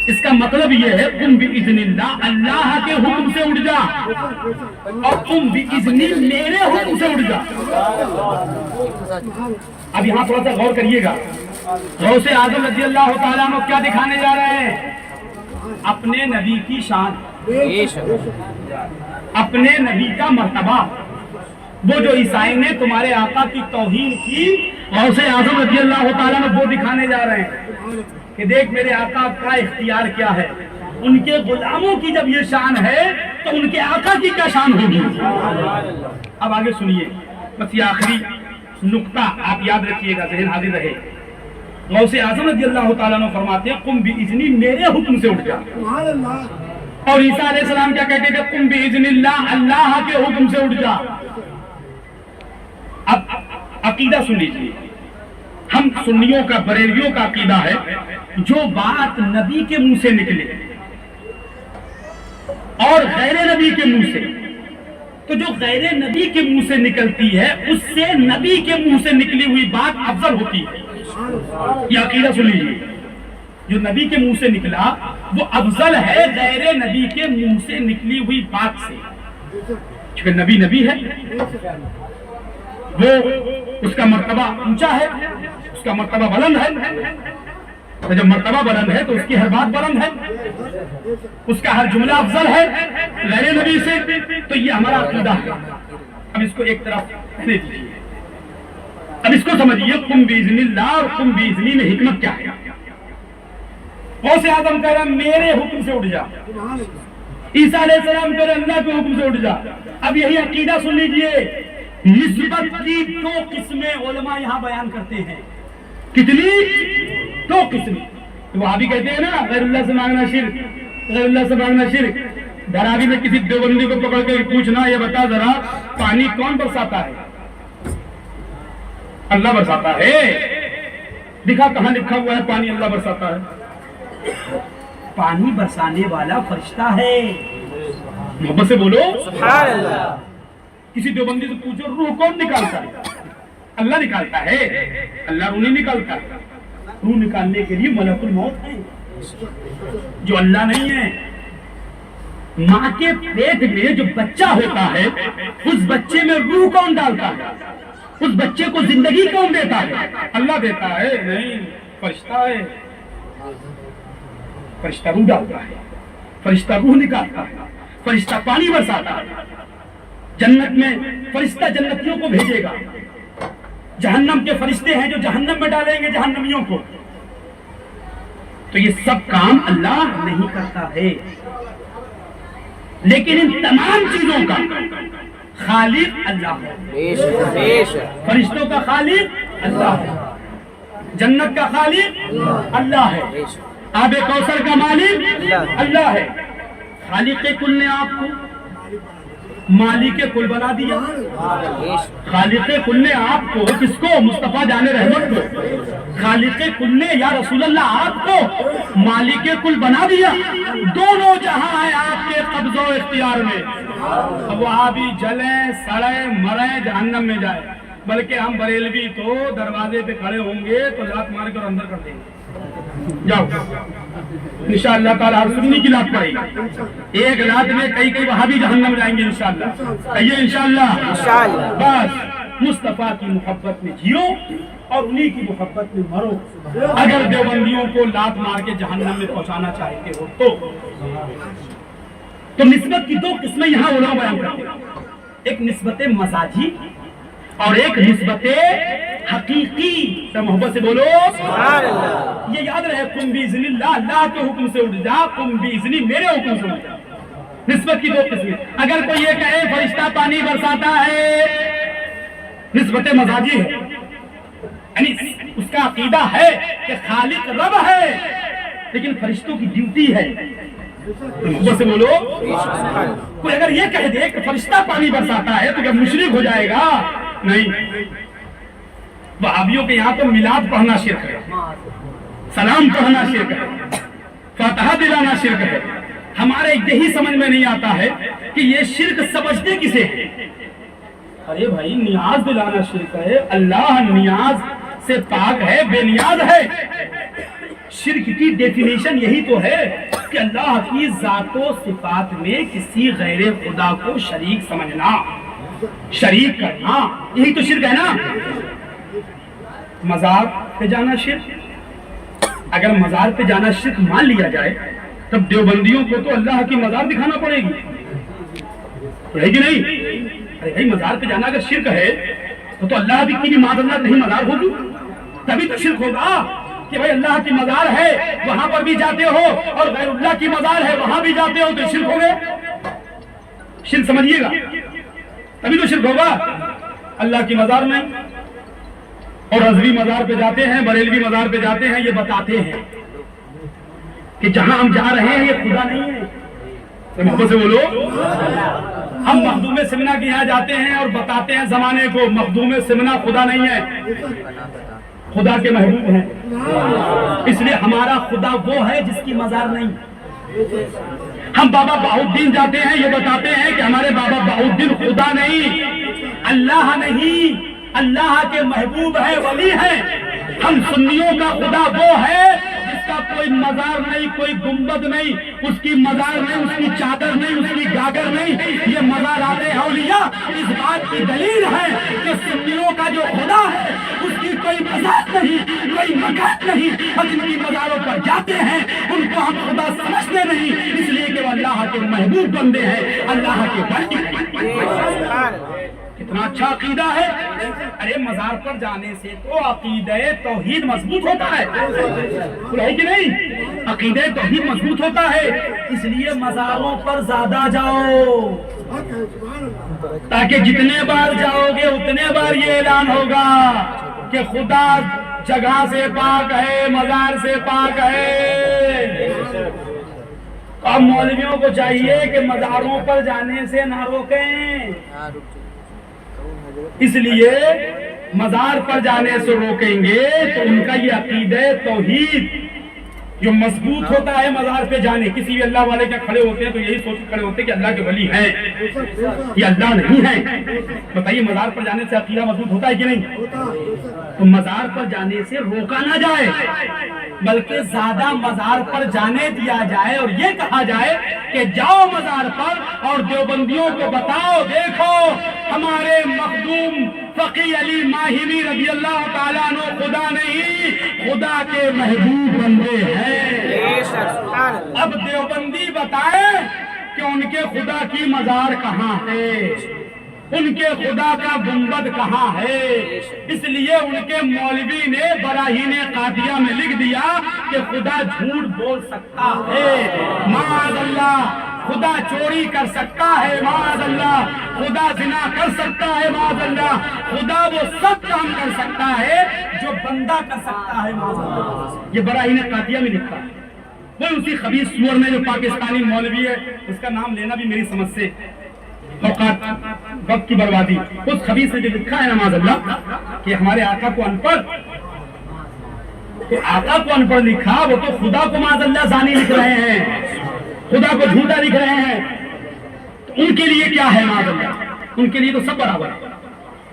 اس کا مطلب یہ ہے قم باذن اللہ، اللہ کے حکم سے اٹھ جا، اور قم باذنی، میرے حکم سے اٹھ جا۔ اب یہاں تھوڑا سا غور کریے گا، غوث اعظم رضی اللہ تعالیٰ عنہ کیا دکھانے جا رہے ہیں؟ اپنے نبی کی شان، اپنے نبی کا مرتبہ۔ وہ جو عیسائی نے تمہارے آقا کی توہین کی، غوث اعظم رضی اللہ تعالیٰ عنہ وہ دکھانے جا رہے ہیں کہ دیکھ میرے آقا کا اختیار کیا ہے۔ ان کے غلاموں کی جب یہ شان ہے تو ان کے آقا کی کیا شان ہوگی؟ اب آگے سنیے، بس یہ آخری نقطہ آپ یاد رکھیے گا، ذہن حاضر رہے۔ غوث اعظم رضی اللہ تعالیٰ عنہ فرماتے ہیں قم باذنی، میرے حکم سے اٹھ جا، اور عیسیٰ علیہ السلام کیا کہتے تھے؟ قم بإذن اللہ، اللہ کے حکم سے اٹھ جا۔ اب عقیدہ سن لیجیے، ہم سنیوں کا، بریلیوں کا عقیدہ ہے جو بات نبی کے منہ سے نکلے اور غیر نبی کے منہ سے، تو جو غیر نبی کے منہ سے نکلتی ہے اس سے نبی کے منہ سے نکلی ہوئی بات افضل ہوتی ہے۔ یہ عقیدہ سن لیجیے، جو نبی کے منہ سے نکلا وہ افضل ہے غیر نبی کے منہ سے نکلی ہوئی بات سے، چونکہ نبی نبی ہے، وہ اس کا مرتبہ اونچا ہے، اس کا مرتبہ بلند ہے، تو جب مرتبہ بلند ہے تو اس کی ہر بات بلند ہے، اس کا ہر جملہ افضل ہے غیر نبی سے۔ تو یہ ہمارا عقیدہ ہے۔ اب اس کو ایک طرف رہنے دیجیے، اب اس کو سمجھیے، قم بإذن اللہ اور قم بإذنی میں حکمت کیا ہے؟ غوث اعظم کہہ رہا میرے حکم سے اٹھ جا، عیسیٰ علیہ السلام کہہ رہا اللہ کے حکم سے اٹھ جا۔ اب یہی عقیدہ سن لیجیے، نسبت کی دو قسمیں علماء یہاں بیان کرتے ہیں۔ کتنی؟ دو قسمیں۔ وہاں بھی کہتے ہیں نا غیر اللہ سے مانگنا شرک، غیر اللہ سے مانگنا شرک۔ دھراوی میں کسی دیوبندی کو پکڑ کے پوچھنا، یہ بتا ذرا پانی کون برساتا ہے؟ اللہ برساتا ہے۔ دکھا کہاں لکھا ہوا ہے پانی اللہ برساتا ہے؟ پانی برسانے والا فرشتہ ہے۔ محبت سے بولو سبحان اللہ۔ کسی دیوبندی سے پوچھو روح کون نکالتا ہے؟ اللہ نکالتا ہے، اللہ روح نہیں نکالتا۔ روح نکالنے کے لیے ملک الموت ہے جو اللہ نہیں ہے۔ ماں کے پیٹ میں جو بچہ ہوتا ہے اس بچے میں روح کون ڈالتا ہے؟ اس بچے کو زندگی کون دیتا ہے؟ اللہ دیتا ہے؟ نہیں، فرشتہ ہے۔ فرشتہ روح ڈالتا ہے، فرشتہ روح نکالتا ہے، فرشتہ پانی برساتا ہے۔ جنت میں فرشتہ جنتیوں کو بھیجے گا، جہنم کے فرشتے ہیں جو جہنم میں ڈالیں گے جہنمیوں کو۔ تو یہ سب کام اللہ نہیں کرتا ہے، لیکن ان تمام چیزوں کا خالق اللہ ہے۔ فرشتوں کا خالق اللہ ہے، جنت کا خالق اللہ ہے، آب کوثر کا مالک اللہ ہے۔ خالق کل نے آپ کو مالک کل بنا دیا۔ خالق کل نے آپ کو، کس کو؟ مصطفیٰ جان رحمت کو۔ خالق کل نے یا رسول اللہ آپ کو مالک کل بنا دیا۔ دونوں جہاں ہیں آپ کے قبض و اختیار میں۔ اب وہاں بھی جلیں، سڑیں، مریں، جہنم میں جائے، بلکہ ہم بریلوی تو دروازے پہ کھڑے ہوں گے تو لات مار کر اندر کر دیں گے۔ جاؤ انشاءاللہ تعالیٰ ہر سنی کی لات پڑے گی، ایک رات میں کئی وہاں بھی جہنم جائیں گے انشاءاللہ۔ کہیے انشاءاللہ۔ بس مصطفیٰ کی محبت میں جیو اور انہی کی محبت میں مرو، اگر دیوبندیوں کو لات مار کے جہنم میں پہنچانا چاہتے ہو تو نسبت کی دو قسمیں یہاں علماء بیان کرتے ہیں، ایک نسبت مزاجی اور ایک نسبت حقیقی۔ تو محبت سے بولو سبحان اللہ۔ یہ یاد رہے، قم بإذن اللہ، اللہ کے حکم سے اٹھ جا، قم بإذنی، میرے حکم سے اٹھ جا۔ نسبت کی دو قسمیں۔ اگر کوئی یہ کہے فرشتہ پانی برساتا ہے، نسبت مزاجی ہے، یعنی اس کا عقیدہ ہے کہ خالق رب ہے لیکن فرشتوں کی ڈیوٹی ہے۔ محبت سے بولو۔ کوئی اگر یہ کہہ دے کہ فرشتہ پانی برساتا ہے تو کیا مشرک ہو جائے گا؟ نہیں۔ وہابیوں کے یہاں تو میلاد پڑھنا شرک ہے، سلام پڑھنا شرک ہے، فاتحہ دلانا شرک ہے۔ ہمارے یہی سمجھ میں نہیں آتا ہے کہ یہ شرک سمجھتے کسے ہیں؟ ارے بھائی نیاز دلانا شرک ہے، اللہ نیاز سے پاک ہے، بے نیاز ہے۔ شرک کی ڈیفینیشن یہی تو ہے کہ اللہ کی ذات و صفات میں کسی غیر خدا کو شریک سمجھنا، شریک کرنا، یہی تو شرک ہے نا۔ مزار پہ جانا شرک، اگر مزار پہ جانا شرک مان لیا جائے تب دیوبندیوں کو تو اللہ کی مزار دکھانا پڑے گی، ہے کہ نہیں؟ ارے بھائی مزار پہ جانا اگر شرک ہے تو اللہ کی بھی معاذ اللہ نہیں مزار ہوگی، تبھی تو شرک ہوگا کہ بھائی اللہ کی مزار ہے وہاں پر بھی جاتے ہو اور غیر اللہ کی مزار ہے وہاں بھی جاتے ہو تو شرک ہو گئے۔ شرک سمجھیے گا، تبھی تو شرک ہوگا۔ اللہ کی مزار نہیں، اور رضوی مزار پہ جاتے ہیں، بریلوی مزار پہ جاتے ہیں، یہ بتاتے ہیں کہ جہاں ہم جا رہے ہیں یہ خدا نہیں ہے، محبت سے بولو. ہم مخدوم سمنا کے یہاں جاتے ہیں اور بتاتے ہیں زمانے کو مخدوم سمنا خدا نہیں ہے, خدا کے محبوب ہیں. اس لیے ہمارا خدا وہ ہے جس کی مزار نہیں. ہم بابا بہاؤالدین جاتے ہیں, یہ بتاتے ہیں کہ ہمارے بابا بہاؤالدین خدا نہیں, اللہ نہیں, اللہ کے محبوب ہے, ولی ہیں. ہم سنیوں کا خدا وہ ہے جس کا کوئی مزار نہیں, کوئی گنبد نہیں, اس کی مزار نہیں, اس کی چادر نہیں, اس کی گاگر نہیں. یہ مزارات اولیاء اس بات کی دلیل ہے کہ سنیوں کا جو خدا ہے اس کی کوئی مزار نہیں, کوئی مکان نہیں. ہم جن کی مزاروں پر جاتے ہیں ان کو ہم خدا سمجھتے نہیں, اس لیے کہ وہ اللہ کے محبوب بندے ہیں, اللہ کے ولی ہیں. کتنا اچھا عقیدہ ہے. ارے مزار پر جانے سے تو عقیدہ توحید مضبوط ہوتا ہے, ہے کہ نہیں؟ عقیدہ توحید مضبوط ہوتا ہے. اس لیے مزاروں پر زیادہ جاؤ تاکہ جتنے بار جاؤ گے اتنے بار یہ اعلان ہوگا کہ خدا جگہ سے پاک ہے, مزار سے پاک ہے. اب مولویوں کو چاہیے کہ مزاروں پر جانے سے نہ روکیں, اس لیے مزار پر جانے سے روکیں گے تو ان کا یہ عقیدہ توحید جو مضبوط ہوتا ہے مزار پہ جانے. کسی بھی اللہ والے کیا کھڑے ہوتے ہیں تو یہی سوچ کھڑے ہوتے ہیں کہ اللہ کے ولی ہیں, یہ اللہ نہیں ہے. بتائیے مزار پر جانے سے عقیدہ مضبوط ہوتا ہے کہ نہیں؟ تو مزار پر جانے سے روکا نہ جائے بلکہ زیادہ مزار پر جانے دیا جائے اور یہ کہا جائے کہ جاؤ مزار پر اور دیوبندیوں کو بتاؤ, دیکھو ہمارے مخدوم فقی علی ماہری رضی اللہ تعالیٰ عنہ خدا نہیں, خدا کے محبوب بندے ہیں. اب دیوبندی بتائیں کہ ان کے خدا کی مزار کہاں ہے, ان کے خدا کا گنبد کہاں ہے. اس لیے ان کے مولوی نے براہین قادیہ میں لکھ دیا کہ خدا جھوٹ بول سکتا ہے, معاذ اللہ, خدا چوری کر سکتا ہے, معاذ اللہ, خدا زنا کر سکتا ہے, معاذ اللہ, خدا وہ سب کام کر سکتا ہے جو بندہ کر سکتا ہے, معاذ اللہ. یہ براہین قادیہ میں لکھا ہے. وہ اسی خبیث سور میں جو پاکستانی مولوی ہے, اس کا نام لینا بھی میری سمجھ سے اوقات وقت کی بربادی. اس خبیث نے جو لکھا ہے نماز اللہ کہ ہمارے آقا کو ان پڑھ, تو آقا کو ان پڑھ لکھا, وہ تو خدا کو معاذ اللہ زانی لکھ رہے ہیں, خدا کو جھوٹا لکھ رہے ہیں. تو ان کے لیے کیا ہے معاذ اللہ, ان کے لیے تو سب برابر ہے.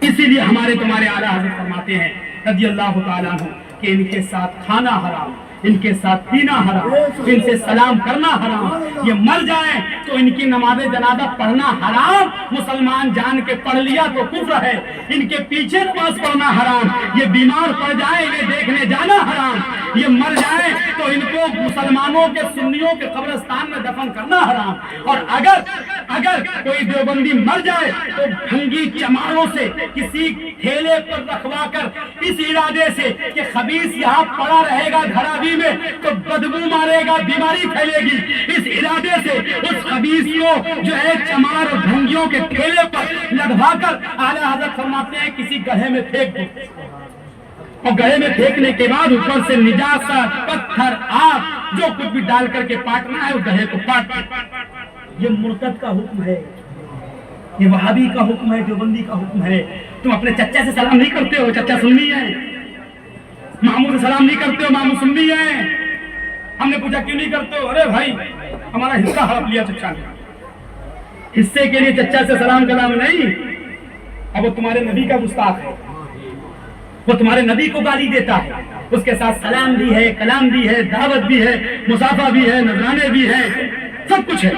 اسی لیے ہمارے تمہارے اعلیٰ حضرت فرماتے ہیں رضی اللہ تعالیٰ عنہ کہ ان کے ساتھ کھانا حرام, ان کے ساتھ پینا حرام, ان سے سلام کرنا حرام. یہ مر جائیں تو ان کی نماز جنازہ پڑھنا حرام. مسلمان جان کے پڑھ لیا تو کفر ہے. ان کے پیچھے نماز پڑھنا حرام. یہ بیمار پڑ جائیں یہ دیکھنے جانا حرام. یہ مر جائیں تو ان کو مسلمانوں کے سنیوں کے قبرستان میں دفن کرنا حرام. اور اگر کوئی دیوبندی مر جائے تو بھنگی چماروں سے کسی ٹھیلے پر رکھوا کر اس ارادے سے کہ خبیث یہاں پڑا رہے گا دھراوی میں تو بدبو مارے گا, بیماری پھیلے گی, اس ارادے سے اس خبیث کو جو ہے چمار اور بھنگیوں کے ٹھیلے پر لدوا کر اعلیٰ حضرت فرماتے ہیں کسی گڑھے میں پھینک دو, اور گڑھے میں پھینکنے کے بعد اوپر سے نجاست, پتھر, آگ جو کچھ بھی ڈال کر کے پاٹنا ہے اس گڑھے کو پاٹ. یہ مرتد کا حکم ہے, یہ وہابی کا حکم ہے, دیوبندی کا حکم ہے. تم اپنے چچا سے سلام نہیں کرتے ہو, چچا سنی ہے. ماموں سے سلام نہیں کرتے ہو, ماموں سنی ہے. ہم نے پوچھا کیوں نہیں کرتے ہو, ارے بھائی ہمارا حصہ ہڑپ لیا چچا نے, حصے کے لیے چچا سے سلام کلام نہیں. اب وہ تمہارے نبی کا گستاخ ہے, وہ تمہارے نبی کو گالی دیتا ہے, اس کے ساتھ سلام بھی ہے, کلام بھی ہے, دعوت بھی ہے, مصافحہ بھی ہے, نذرانے بھی ہیں, سب کچھ ہے.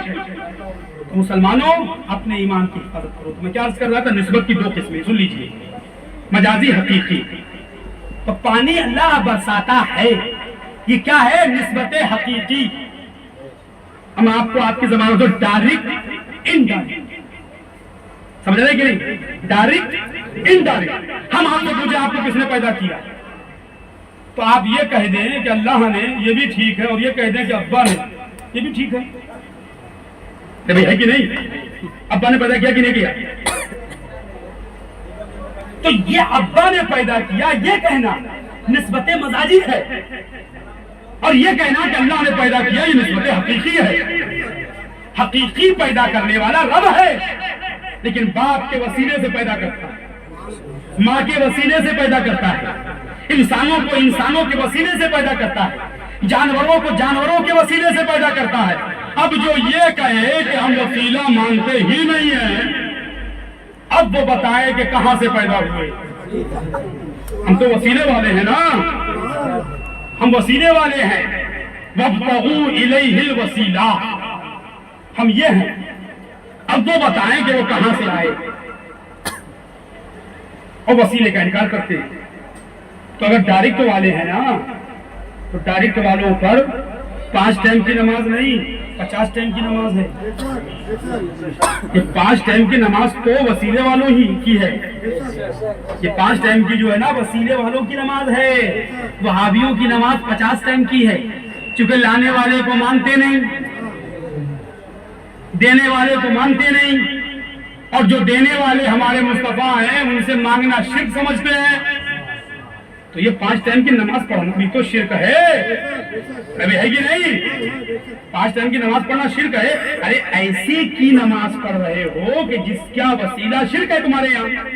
تو مسلمانوں اپنے ایمان کی حفاظت کرو. تو میں کیا عرض کر رہا تھا, نسبت کی دو قسمیں سن لیجئے, مجازی, حقیقی. تو پانی اللہ برساتا ہے, یہ کیا ہے, نسبت حقیقی. ہم آپ کو آپ کی زبان سے ڈائریکٹ, انڈائریکٹ, سمجھ رہے کہ نہیں, ڈائریکٹ, انڈائریکٹ. ہم آپ سے پوچھیں آپ کو کس نے پیدا کیا, تو آپ یہ کہہ دیں کہ اللہ نے, یہ بھی ٹھیک ہے, اور یہ کہہ دیں کہ ابا نے, یہ بھی ٹھیک ہے. ہے کہ نہیں, ابا نے پیدا کیا کہ نہیں کیا. تو یہ ابا نے پیدا کیا یہ کہنا نسبت مزاجی ہے, اور یہ کہنا کہ اللہ نے پیدا کیا یہ نسبت حقیقی ہے. حقیقی پیدا کرنے والا رب ہے، لیکن باپ کے وسیلے سے پیدا کرتا ہے، ماں کے وسیلے سے پیدا کرتا ہے، انسانوں کو انسانوں کے وسیلے سے پیدا کرتا ہے، جانوروں کو جانوروں کے وسیلے سے پیدا کرتا ہے۔ اب جو یہ کہے کہ ہم وسیلہ مانتے ہی نہیں ہیں، اب وہ بتائے کہ کہاں سے پیدا ہوئے۔ ہم تو وسیلے والے ہیں نا، ہم وسیلے والے ہیں۔ وَابْتَغُوا إِلَيْهِ الْوَسِيلَةَ، ہم یہ ہیں۔ اب وہ بتائیں کہ وہ کہاں سے آئے، اور وسیلے کا انکار کرتے ہیں۔ تو اگر ڈائریکٹ والے ہیں نا، تو ڈائریکٹ والوں پر 5 ٹائم کی نماز نہیں، 50 ٹائم کی نماز ہے۔ یہ 5 ٹائم کی نماز تو وسیلے والوں ہی کی ہے، یہ 5 ٹائم کی جو ہے نا وسیلے والوں کی نماز ہے۔ وہابیوں کی نماز 50 ٹائم کی ہے، چونکہ لانے والے کو مانتے نہیں، دینے والے کو مانتے نہیں، اور جو دینے والے ہمارے مصطفیٰ ہیں ان سے مانگنا شرک سمجھتے ہیں۔ تو یہ 5 ٹائم کی نماز پڑھنا بھی تو شرک ہے، ابھی ہے کہ نہیں؟ 5 ٹائم کی نماز پڑھنا شرک ہے۔ ارے ایسے کی نماز پڑھ رہے ہو کہ جس کا وسیلہ شرک ہے تمہارے یہاں،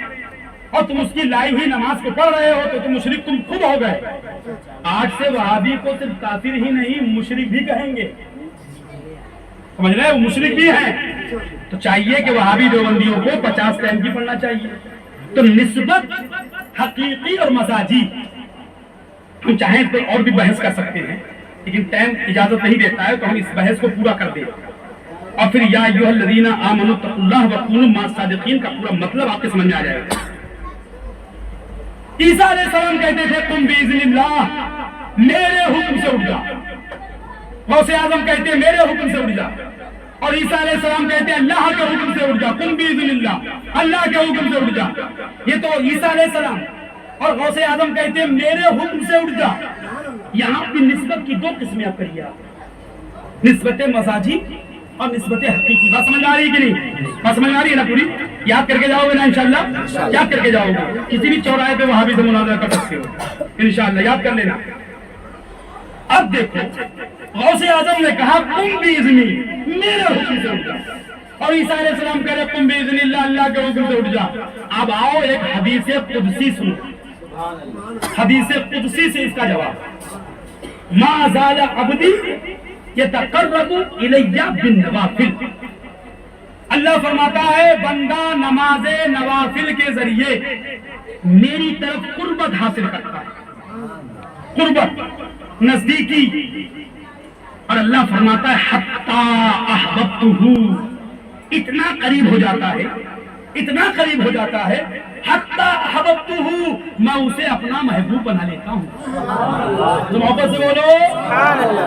اور تم اس کی لائی ہوئی نماز کو پڑھ رہے ہو تو تم مشرک تم خود ہو گئے۔ آج سے وہابی کو صرف کافر ہی نہیں مشرک بھی کہیں گے، سمجھ رہے ہیں؟ وہ مشرک بھی ہیں۔ تو چاہیے کہ وہابی دیوبندیوں کو 50 ٹائم کی پڑھنا چاہیے۔ تو نسبت حقیقی اور مزاجی، ہم چاہیں اس پر اور بھی بحث کر سکتے ہیں، لیکن ٹائم اجازت نہیں دیتا ہے، تو ہم اس بحث کو پورا کر دیں۔ اور پھر یا ایھا الذین آمنوا اتقوا اللہ وکونوا مع الصادقین کا پورا مطلب آپ کے سمجھ میں آ جائے گا۔ عیسیٰ علیہ السلام کہتے تھے قم باذن اللہ، میرے حکم سے اٹھ جا۔ غوث اعظم کہتے ہیں میرے حکم سے اٹھ جا، اور عیسیٰ علیہ السلام کہتے ہیں اللہ کے حکم سے اٹھ جا، قم باذن اللہ، اللہ کے حکم سے اٹھ جا۔ یہ تو عیسیٰ علیہ السلام، اور غوث اعظم کہتے ہیں میرے حکم سے اٹھ جا۔ یہاں کی نسبت کی 2 قسمیں آپ کریے، نسبت مزاجی اور نسبت حقیقی۔ بات سمجھ آ رہی ہے کہ نہیں؟ بات سمجھ آ رہی ہے نا پوری؟ یاد کر کے جاؤ گے نا انشاءاللہ؟ یاد کر کے جاؤ گے، کسی بھی چوراہے پہ وہابی سے مناظرہ کر سکتے ہو انشاءاللہ، یاد کر لینا۔ اب دیکھو غوث اعظم نے کہا قم باذنی، میرے حکم سے اٹھ جا، اور عیسیٰ علیہ السلام کہہ رہے قم باذن اللہ، اللہ کے حکم سے اٹھ جا۔ اب آؤ ایک حدیث قدسی سنو، حدیث قدسی سے اس کا جواب۔ ما زال عبدی یتقرب الی بالنوافل، اللہ فرماتا ہے بندہ نماز نوافل کے ذریعے میری طرف قربت حاصل کرتا ہے، قربت، نزدیکی۔ اور اللہ فرماتا ہے حتی احببتہ، اتنا قریب ہو جاتا ہے، اتنا قریب ہو جاتا ہے، حتی احببتہ، میں اسے اپنا محبوب بنا لیتا ہوں۔ تو محبت سے بولو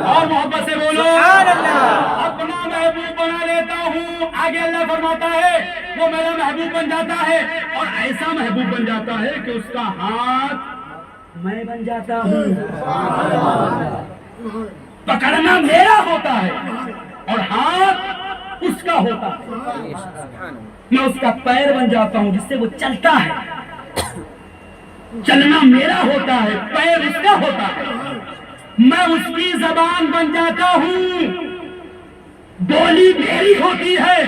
اور محبت سے بولو، اپنا محبوب بنا لیتا ہوں۔ آگے اللہ فرماتا ہے وہ میرا محبوب بن جاتا ہے، اور ایسا محبوب بن جاتا ہے کہ اس کا ہاتھ میں بن جاتا ہوں، پکڑنا میرا ہوتا ہے اور ہاتھ اس کا ہوتا ہے، میں اس کا پیر بن جاتا ہوں جس سے وہ چلتا ہے، چلنا میرا ہوتا ہے، پیر اس کا ہوتا ہے، میں اس کی زبان بن جاتا ہوں، بولی میری ہوتی ہے،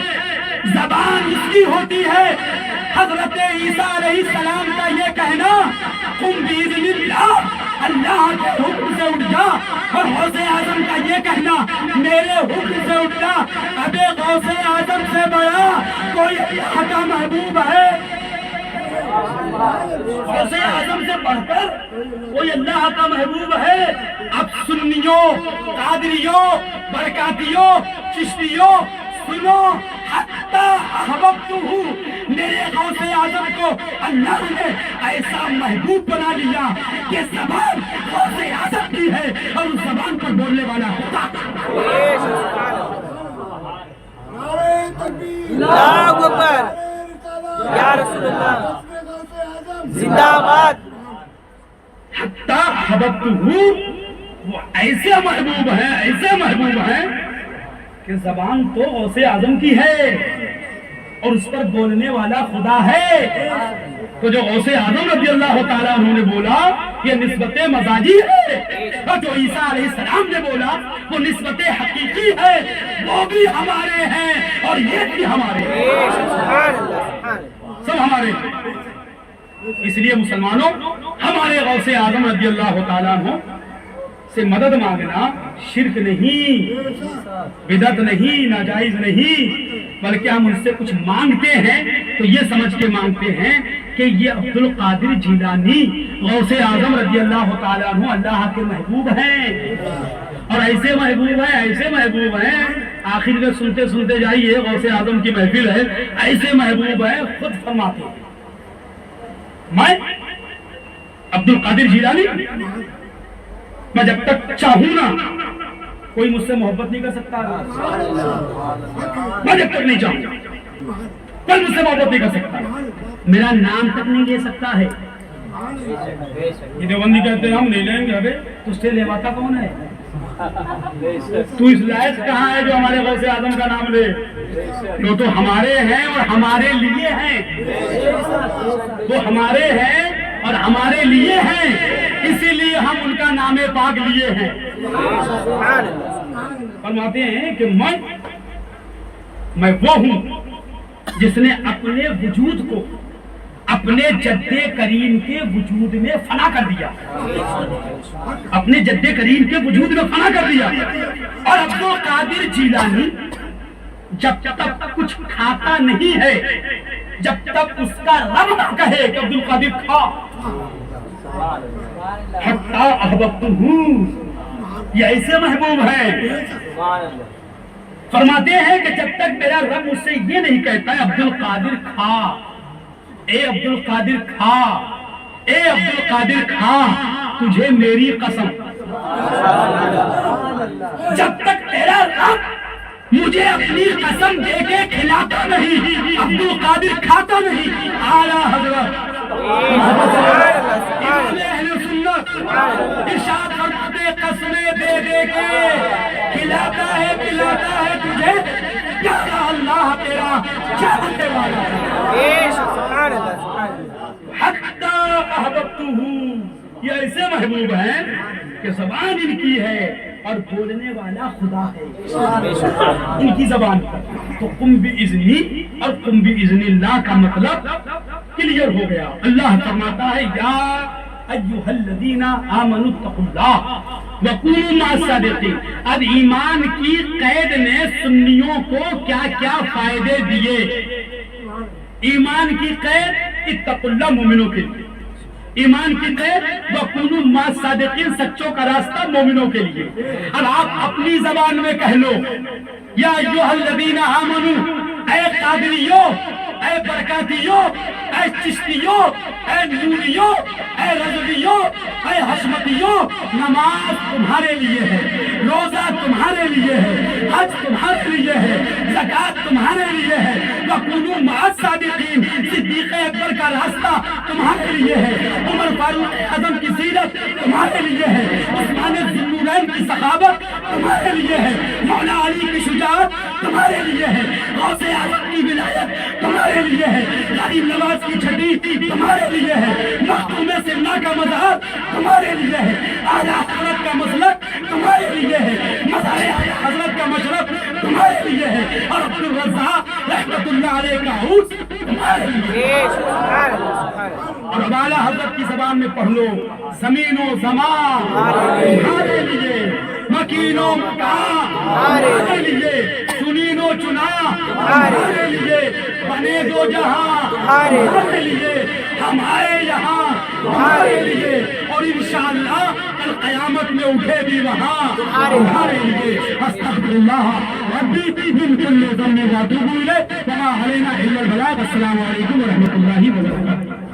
زبان اس کی ہوتی ہے۔ حضرت عیسیٰ علیہ السلام کا یہ کہنا قم باذن اللہ، اللہ کے حکم سے اٹھ جا، اور غوث اعظم کا یہ کہنا میرے حکم سے اٹھ جا، ابے غوث اعظم سے بڑا کوئی اللہ کا محبوب ہے؟ غوث اعظم سے بڑھ کر کوئی اللہ کا محبوب ہے؟ اب سنیوں، قادریوں، برکاتیوں، چشتیوں سنو، حتی احببتہ، میرے غوث اعظم کو اللہ نے ایسا محبوب بنا لیا کہ زبان غوث اعظم کی ہے اور اس زبان پر بولنے والا ہوتا۔ اللہ اکبر، یا رسول اللہ، زندہ آباد۔ حتی احببتہ، وہ ایسے محبوب ہیں، ایسے محبوب ہیں کہ زبان تو غوث اعظم کی ہے اور اس پر بولنے والا خدا ہے۔ تو جو غوث اعظم رضی اللہ تعالیٰ عنہ نے بولا یہ نسبت مزاجی ہے، اور جو عیسیٰ علیہ السلام نے بولا وہ نسبت حقیقی ہے، وہ بھی ہمارے ہیں اور یہ بھی ہمارے ہیں، سب ہمارے ہیں۔ اس لیے مسلمانوں ہمارے غوث اعظم رضی اللہ تعالیٰ عنہ سے مدد مانگنا شرک نہیں، بدعت نہیں، ناجائز نہیں، بلکہ ہم ان سے کچھ مانگتے ہیں تو یہ سمجھ کے مانگتے ہیں کہ یہ عبد القادر جیلانی غوث اعظم رضی اللہ تعالیٰ عنہ اللہ کے محبوب ہیں، اور ایسے محبوب ہیں، ایسے محبوب ہیں، آخر میں سنتے سنتے جائیے غوث اعظم کی محفل ہے، ایسے محبوب ہیں خود فرماتے ہیں میں عبد القادر جیلانی میں جب تک چاہوں نا کوئی مجھ سے محبت نہیں کر سکتا، میں جب تک نہیں چاہوں کوئی مجھ سے محبت نہیں کر سکتا، میرا نام تک نہیں لے سکتا ہے۔ یہ دیوبندی کہتے ہیں ہم نہیں لیں گے، ابے تجھ سے لیواتا کون ہے؟ تو اس لائق کہاں ہے جو ہمارے غوث اعظم کا نام لے؟ وہ تو ہمارے ہیں اور ہمارے لیے ہیں، وہ ہمارے ہیں اور ہمارے لیے ہیں، اسی لیے ہم ان کا نام پاک لیے ہیں۔ فرماتے ہیں کہ میں وہ ہوں جس نے اپنے وجود کو اپنے جد کریم کے وجود میں فنا کر دیا، اپنے جد کریم کے وجود میں فنا کر دیا۔ اور عبد القادر جیلانی جب تک کچھ کھاتا نہیں ہے، جب تک اس کا رب نہ کہے کہ عبد القادر کھا، حتی احببتہ، یہ ایسے محبوب ہیں۔ فرماتے ہیں کہ جب تک میرا رب مجھ سے یہ نہیں کہتا ہے عبد القادر کھا، اے عبد القادر کھا، اے عبد القادر کھا، تجھے میری قسم، جب تک تیرا رب مجھے اپنی قسم دے کے کھلاتا نہیں، عبد القادر کھاتا نہیں۔ اعلیٰ حضرت اہل سنت ارشاد فرماتے قسمیں دے دے کے کھلاتا ہے پلاتا ہے تجھے، پیارا اللہ تیرا چاہتے والا حتی احببتہ۔ یہ ایسے محبوب ہیں کہ زبان ان کی ہے اور بولنے والا خدا ہے، ان کی زبان پر۔ تو قم باذنی اور قم باذن اللہ کا مطلب کلیئر ہو گیا۔ اللہ فرماتا ہے یا ایھا الذین آمنوا اتقوا اللہ وکونوا مع الصادقین۔ اب ایمان کی قید نے سنیوں کو کیا کیا فائدے دیے؟ ایمان کی قید اتقوا اللہ مومنوں کے لیے، ایمان کی قید وکونوا مع الصادقین سچوں کا راستہ مومنوں کے لیے۔ اب آپ اپنی زبان میں کہہ لو یا ایھا الذین آمنوا، اے قادریو، اے برکاتیو، اے چشتیو، اے نوریو، اے رضویو، اے حشمتیو، نماز تمہارے لیے ہے، روزہ تمہارے لیے ہے، حج تمہارے لیے ہے، زکوٰۃ تمہارے لیے ہے، وکونوا مع الصادقین، صدیق اکبر کا راستہ تمہارے لیے ہے، عمر فاروق اعظم کی سیرت تمہارے لیے ہے، عثمان ذی النورین کی سخاوت تمہارے لیے ہے، مولا علی کی شجاعت تمہارے لیے ہے، غوث اعظم کی ولایت تمہارے لیے ہے، غریب نواز کی چھٹی تمہارے لیے ہے، مختوم سمنا کا مظہر تمہارے لیے ہے، اعلیٰ حضرت کا مسلک تمہارے لیے ہے، مزار اعلیٰ حضرت کا مشرف تمہارے لیے ہے، اور عبد الرزاق رحمت اللہ علیہ کا عرس تمہارے لیے ہے۔ اور اب اعلیٰ حضرت کی زبان میں پڑھ لو زمین و زمان تمہارے لیے، مکین و مکان تمہارے لیے، چنین و چنا تمہارے لیے، بنے دو جہاں تمہارے لیے، ہم آئے یہاں تمہارے لیے، اور انشاءاللہ کل قیامت میں اٹھے بھی وہاں تمہارے لیے۔ استغفر اللہ ربی من کل ذنب واتوب الیہ وما علینا الا البلاغ۔ السلام علیکم ورحمۃ اللہ وبرکاتہ۔